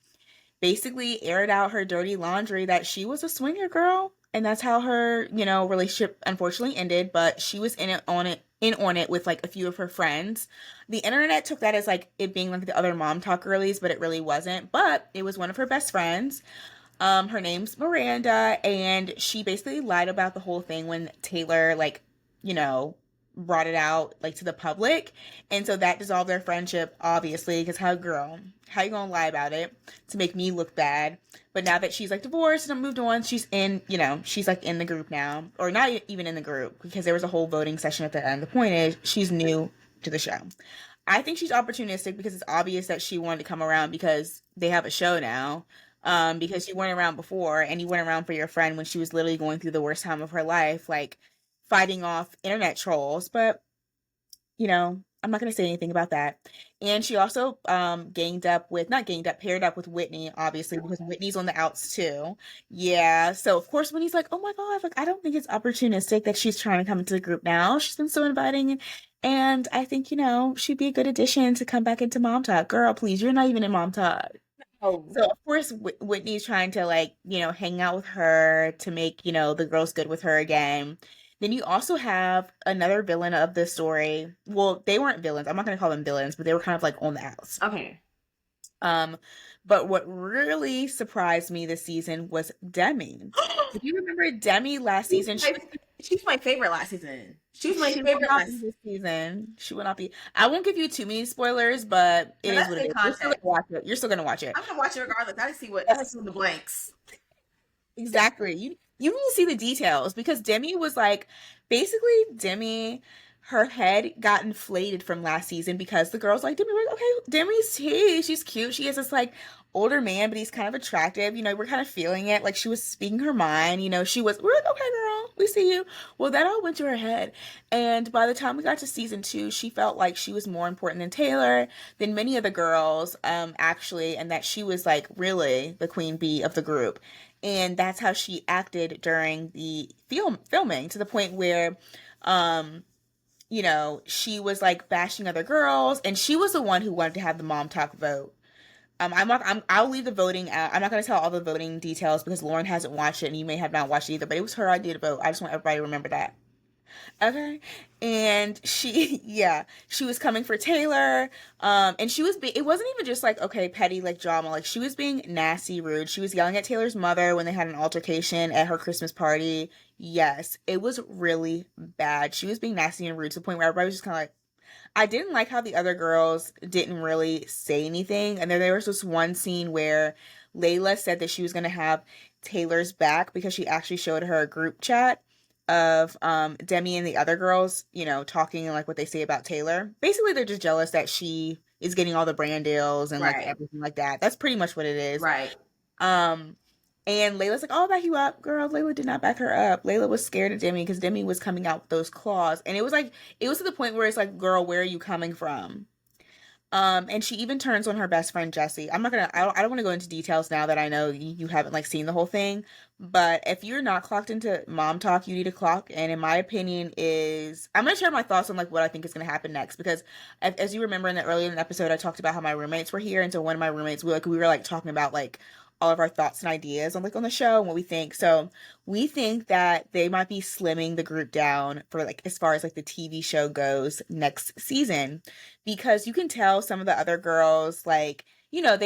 basically aired out her dirty laundry that she was a swinger girl, and that's how her, you know, relationship unfortunately ended. But she was in on it with like a few of her friends. The internet took that as like it being like the other Mom Talk girlies, but it really wasn't. But it was one of her best friends. Her name's Miranda, and she basically lied about the whole thing when Taylor, like, you know, brought it out like to the public, and so that dissolved their friendship, obviously, because how you gonna lie about it to make me look bad? But now that she's like divorced and moved on, she's in, you know, she's like in the group now, or not even in the group because there was a whole voting session at the end. The point is, she's new to the show. I think she's opportunistic because it's obvious that she wanted to come around because they have a show now. Because you weren't around before and you went around for your friend when she was literally going through the worst time of her life, like fighting off internet trolls. But, you know, I'm not going to say anything about that. And she also paired up with Whitney, obviously, because Whitney's on the outs too. Yeah. So, of course, when he's like, oh my God, like, I don't think it's opportunistic that she's trying to come into the group now. She's been so inviting. And I think, you know, she'd be a good addition to come back into Mom Talk. Girl, please, you're not even in Mom Talk. Oh, So of course Whitney's trying to like, you know, hang out with her to make, you know, the girls good with her again. Then you also have another villain of the story. Well, they weren't villains. I'm not going to call them villains, but they were kind of like on the outs. okay. Um, but what really surprised me this season was Demi. If you remember Demi last She's season, my, she's my favorite last season. She was my she will favorite not be last. this season. She will not be. I won't give you too many spoilers, but Yeah, it is that's what it good is. You're still gonna context. watch it. You're still gonna watch it. I'm gonna watch it regardless. I just see what I just see the blanks. Exactly. You need to see the details because Demi was like basically Demi her head got inflated from last season because the girls like Demi were like, okay, Demi's tea. She's cute. She is this like older man, but he's kind of attractive. You know, we're kind of feeling it. Like she was speaking her mind, you know, we're like, okay, girl, we see you. Well, that all went to her head. And by the time we got to season two, she felt like she was more important than Taylor, than many of the girls, actually, and that she was like really the queen bee of the group. And that's how she acted during the filming to the point where um you know, she was like bashing other girls, and she was the one who wanted to have the Mom Talk vote. I'll leave the voting out. I'm not going to tell all the voting details because Lauren hasn't watched it, and you may have not watched it either. But it was her idea to vote. I just want everybody to remember that. Okay. And she, yeah, she was coming for Taylor. And it wasn't even just like, okay, petty, like drama. Like she was being nasty, rude. She was yelling at Taylor's mother when they had an altercation at her Christmas party. Yes, it was really bad. She was being nasty and rude to the point where everybody was just kind of like, I didn't like how the other girls didn't really say anything. And then there was this one scene where Layla said that she was going to have Taylor's back because she actually showed her a group chat of Demi and the other girls, you know, talking and like what they say about Taylor. Basically, they're just jealous that she is getting all the brand deals and like Right. everything like that. That's pretty much what it is. Right. Um, and Layla's like, "Oh, I'll back you up, girl." Layla did not back her up. Layla was scared of Demi because Demi was coming out with those claws, and it was like it was to the point where it's like, "Girl, where are you coming from?" And she even turns on her best friend Jessie. I don't want to go into details now that I know you haven't like seen the whole thing. But if you're not clocked into Mom Talk, you need to clock. And in my opinion, I'm gonna share my thoughts on like what I think is gonna happen next because as you remember in the earlier in the episode, I talked about how my roommates were here, and so one of my roommates we were like talking about like all of our thoughts and ideas on like on the show and what we think. So we think that they might be slimming the group down for like as far as like the TV show goes next season because you can tell some of the other girls like you know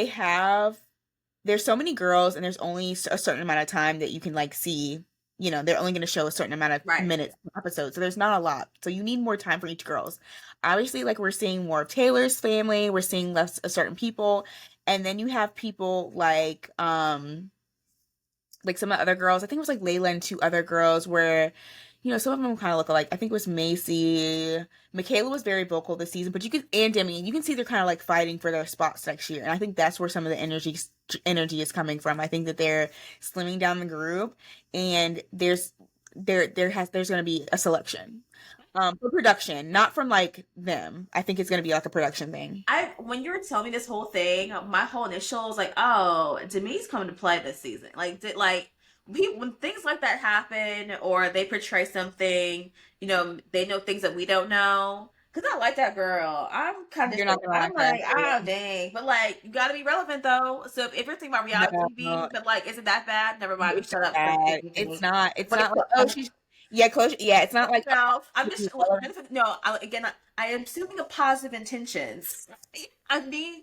there's so many girls and there's only a certain amount of time that you can like see, you know, they're only going to show a certain amount of Right. minutes per episode, so there's not a lot, so you need more time for each girls. Obviously, like we're seeing more of Taylor's family, we're seeing less of certain people, and then you have people like some of the other girls, I think it was like Layla and two other girls where some of them kind of look alike. I think it was Macy. Michaela was very vocal this season, but and Demi, you can see they're kind of like fighting for their spots next year. And I think that's where some of the energy is coming from. I think that they're slimming down the group, and there's going to be a selection. For production, not from like them. I think it's going to be like a production thing. When you were telling me this whole thing, my whole initial was like, oh, Demi's coming to play this season. Like, when things like that happen or they portray something, they know things that we don't know. Cause I like that girl. You're not gonna I'm like her. like, oh dang. But like, you gotta be relevant though. So if you're thinking about reality No, TV, but like, is it that bad? Never mind. We it's shut up. bad. It's not. It's But not like, oh, she's yeah, close. Yeah, it's not like, no, I'm oh, just no. I am assuming a positive intentions. I mean,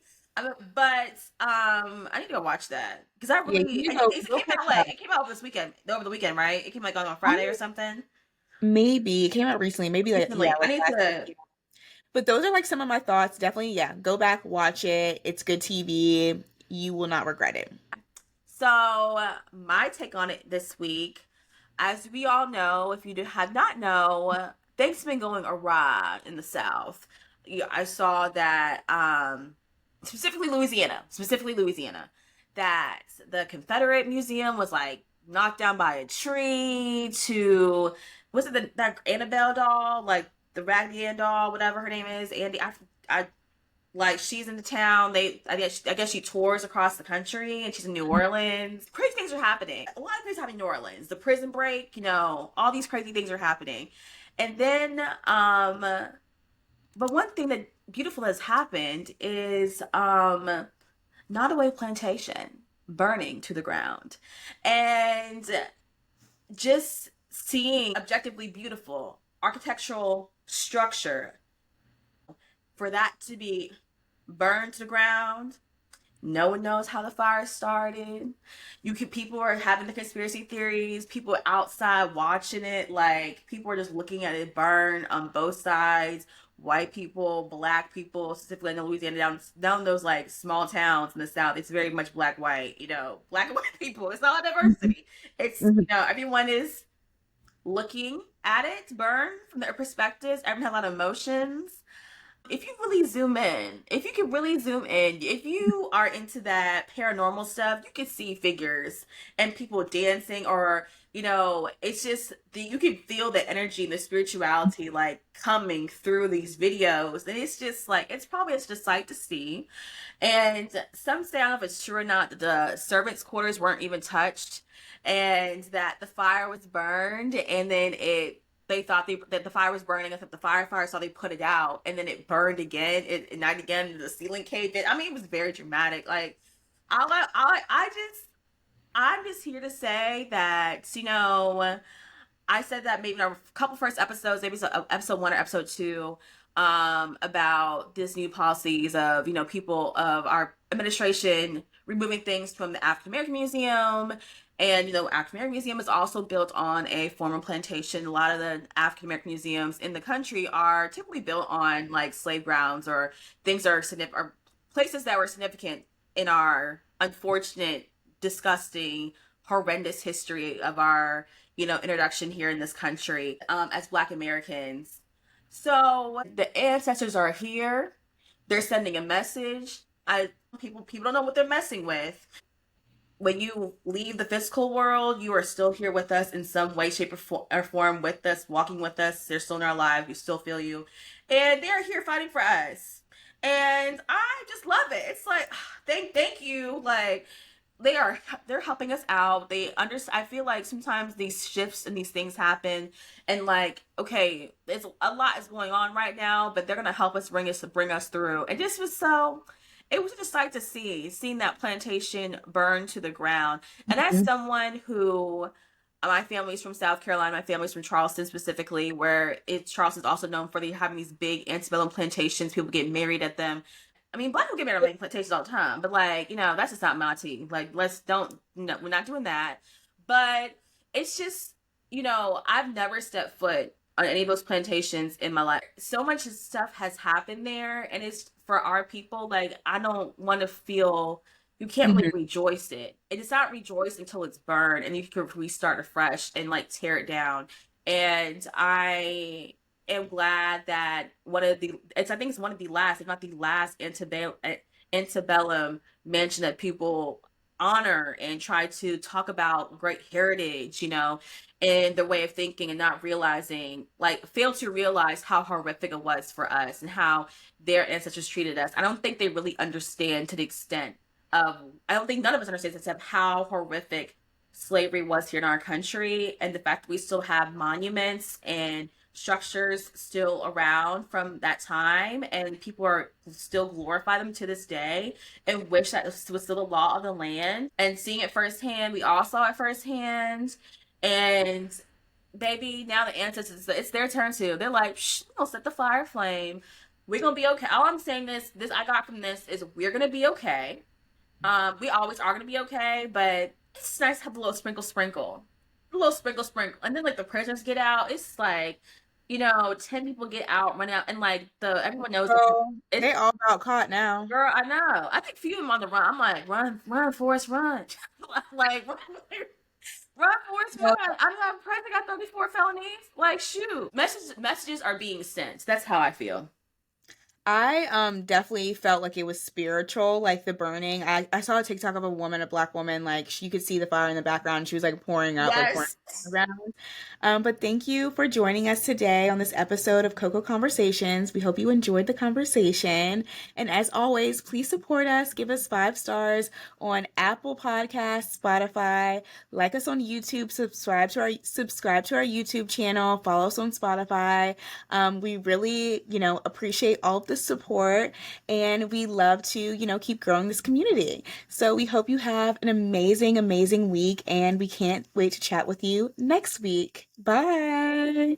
but I need to go watch that because I yeah. really it Go came catch out up. like it came out this weekend over the weekend, right? It came like on Friday or something. Maybe it came out recently. Maybe like yeah, Recently, I like need last to. week. But those are like some of my thoughts. Definitely, yeah. Go back, watch it. It's good TV. You will not regret it. So my take on it this week, as we all know, if you have not know, things have been going awry in the South. Yeah, I saw that specifically Louisiana, that the Confederate Museum was like knocked down by a tree. To was it that Annabelle doll, like the Raggedy Ann doll, whatever her name is, Andy? I like she's in the town. I guess she tours across the country, and she's in New Orleans. Crazy things are happening. A lot of things happening in New Orleans. The prison break, all these crazy things are happening. And then, but one thing that beautiful has happened is Nottoway Plantation burning to the ground, and just seeing objectively beautiful architectural structure, for that to be burned to the ground. No one knows how the fire started. People are having the conspiracy theories. People outside watching it, like people are just looking at it burn on both sides. White people, black people, specifically in Louisiana, down those like small towns in the South. It's very much black white. Black and white people. It's not a diversity. It's Mhm. everyone is looking at it burn from their perspectives. Everyone has a lot of emotions. If you really zoom in, if you can really zoom in, if you are into that paranormal stuff, you can see figures and people dancing, or it's just you can feel the energy and the spirituality like coming through these videos, and it's just like it's probably just a sight to see. And some say, I don't know if it's true or not, that the servants' quarters weren't even touched, and that the fire was burned, and then they thought that the fire was burning. I thought the firefighter saw they put it out, and then it burned again. It ignited again, and the ceiling caved in. I mean, it was very dramatic. Like, I'm just here to say that I said that maybe in a couple first episodes, maybe so episode 1 or episode 2, about this new policies of people of our administration removing things from the African American Museum. And African American Museum is also built on a former plantation. A lot of the African American museums in the country are typically built on like slave grounds, or things that are significant, or places that were significant in our unfortunate, disgusting, horrendous history of our introduction here in this country, as Black Americans. So the ancestors are here. They're sending a message. People don't know what they're messing with. When you leave the physical world, you are still here with us in some way, shape, or form, with us, walking with us. They're still in our lives. We still feel you. And they're here fighting for us. And I just love it. It's like, thank you. Like, they're helping us out. I feel like sometimes these shifts and these things happen, and like, okay, there's a lot is going on right now, but they're gonna help us bring us through. And this was so it was just a sight to seeing that plantation burn to the ground. And as Mhm. someone who my family's from South Carolina, my family's from Charleston specifically, where Charleston's also known for having these big antebellum plantations. People get married at them. I mean, black people get married on plantations all the time, but like, that's just not my tea. Like, let's don't, no, we're not doing that. But it's just, I've never stepped foot on any of those plantations in my life. So much stuff has happened there, and it's for our people. Like, I don't want to feel you can't really Mhm. rejoice it. It is not rejoiced until it's burned, and you can restart afresh and like tear it down. And I am glad that I think it's one of the last, if not the last, antebellum mention that people honor and try to talk about great heritage, and their way of thinking, and not realizing, like, fail to realize how horrific it was for us and how their ancestors treated us. I don't think they really understand to the extent of, I don't think none of us understands except how horrific slavery was here in our country, and the fact that we still have monuments and structures still around from that time, and people are still glorify them to this day and wish that this was still the law of the land. And seeing it firsthand, we all saw it firsthand. And baby, now the ancestors, it's their turn too. They're like, shh, we'll set the fire flame. We're gonna be okay. All I'm saying this I got from this is we're gonna be okay. We always are gonna be okay, but it's nice to have a little a little sprinkle, and then like the prisoners get out. It's like, 10 people get out, run out, and like everyone knows So it. they all got caught now. Girl, I know. I think a few of them on the run. I'm like, run, run, Forrest, run! Like, run, Forrest, No, run! I'm not president. Got 34 felonies. Like, shoot. Messages are being sent. That's how I feel. I definitely felt like it was spiritual, like the burning. I saw a TikTok of a woman, a black woman, like she could see the fire in the background. She was like pouring Yes. around. But thank you for joining us today on this episode of Coco Conversations. We hope you enjoyed the conversation. And as always, please support us. Give us 5 stars on Apple Podcasts, Spotify. Like us on YouTube. Subscribe to our YouTube channel. Follow us on Spotify. We really, appreciate all of the support, and we love to, keep growing this community. So we hope you have an amazing, amazing week, and we can't wait to chat with you next week. Bye.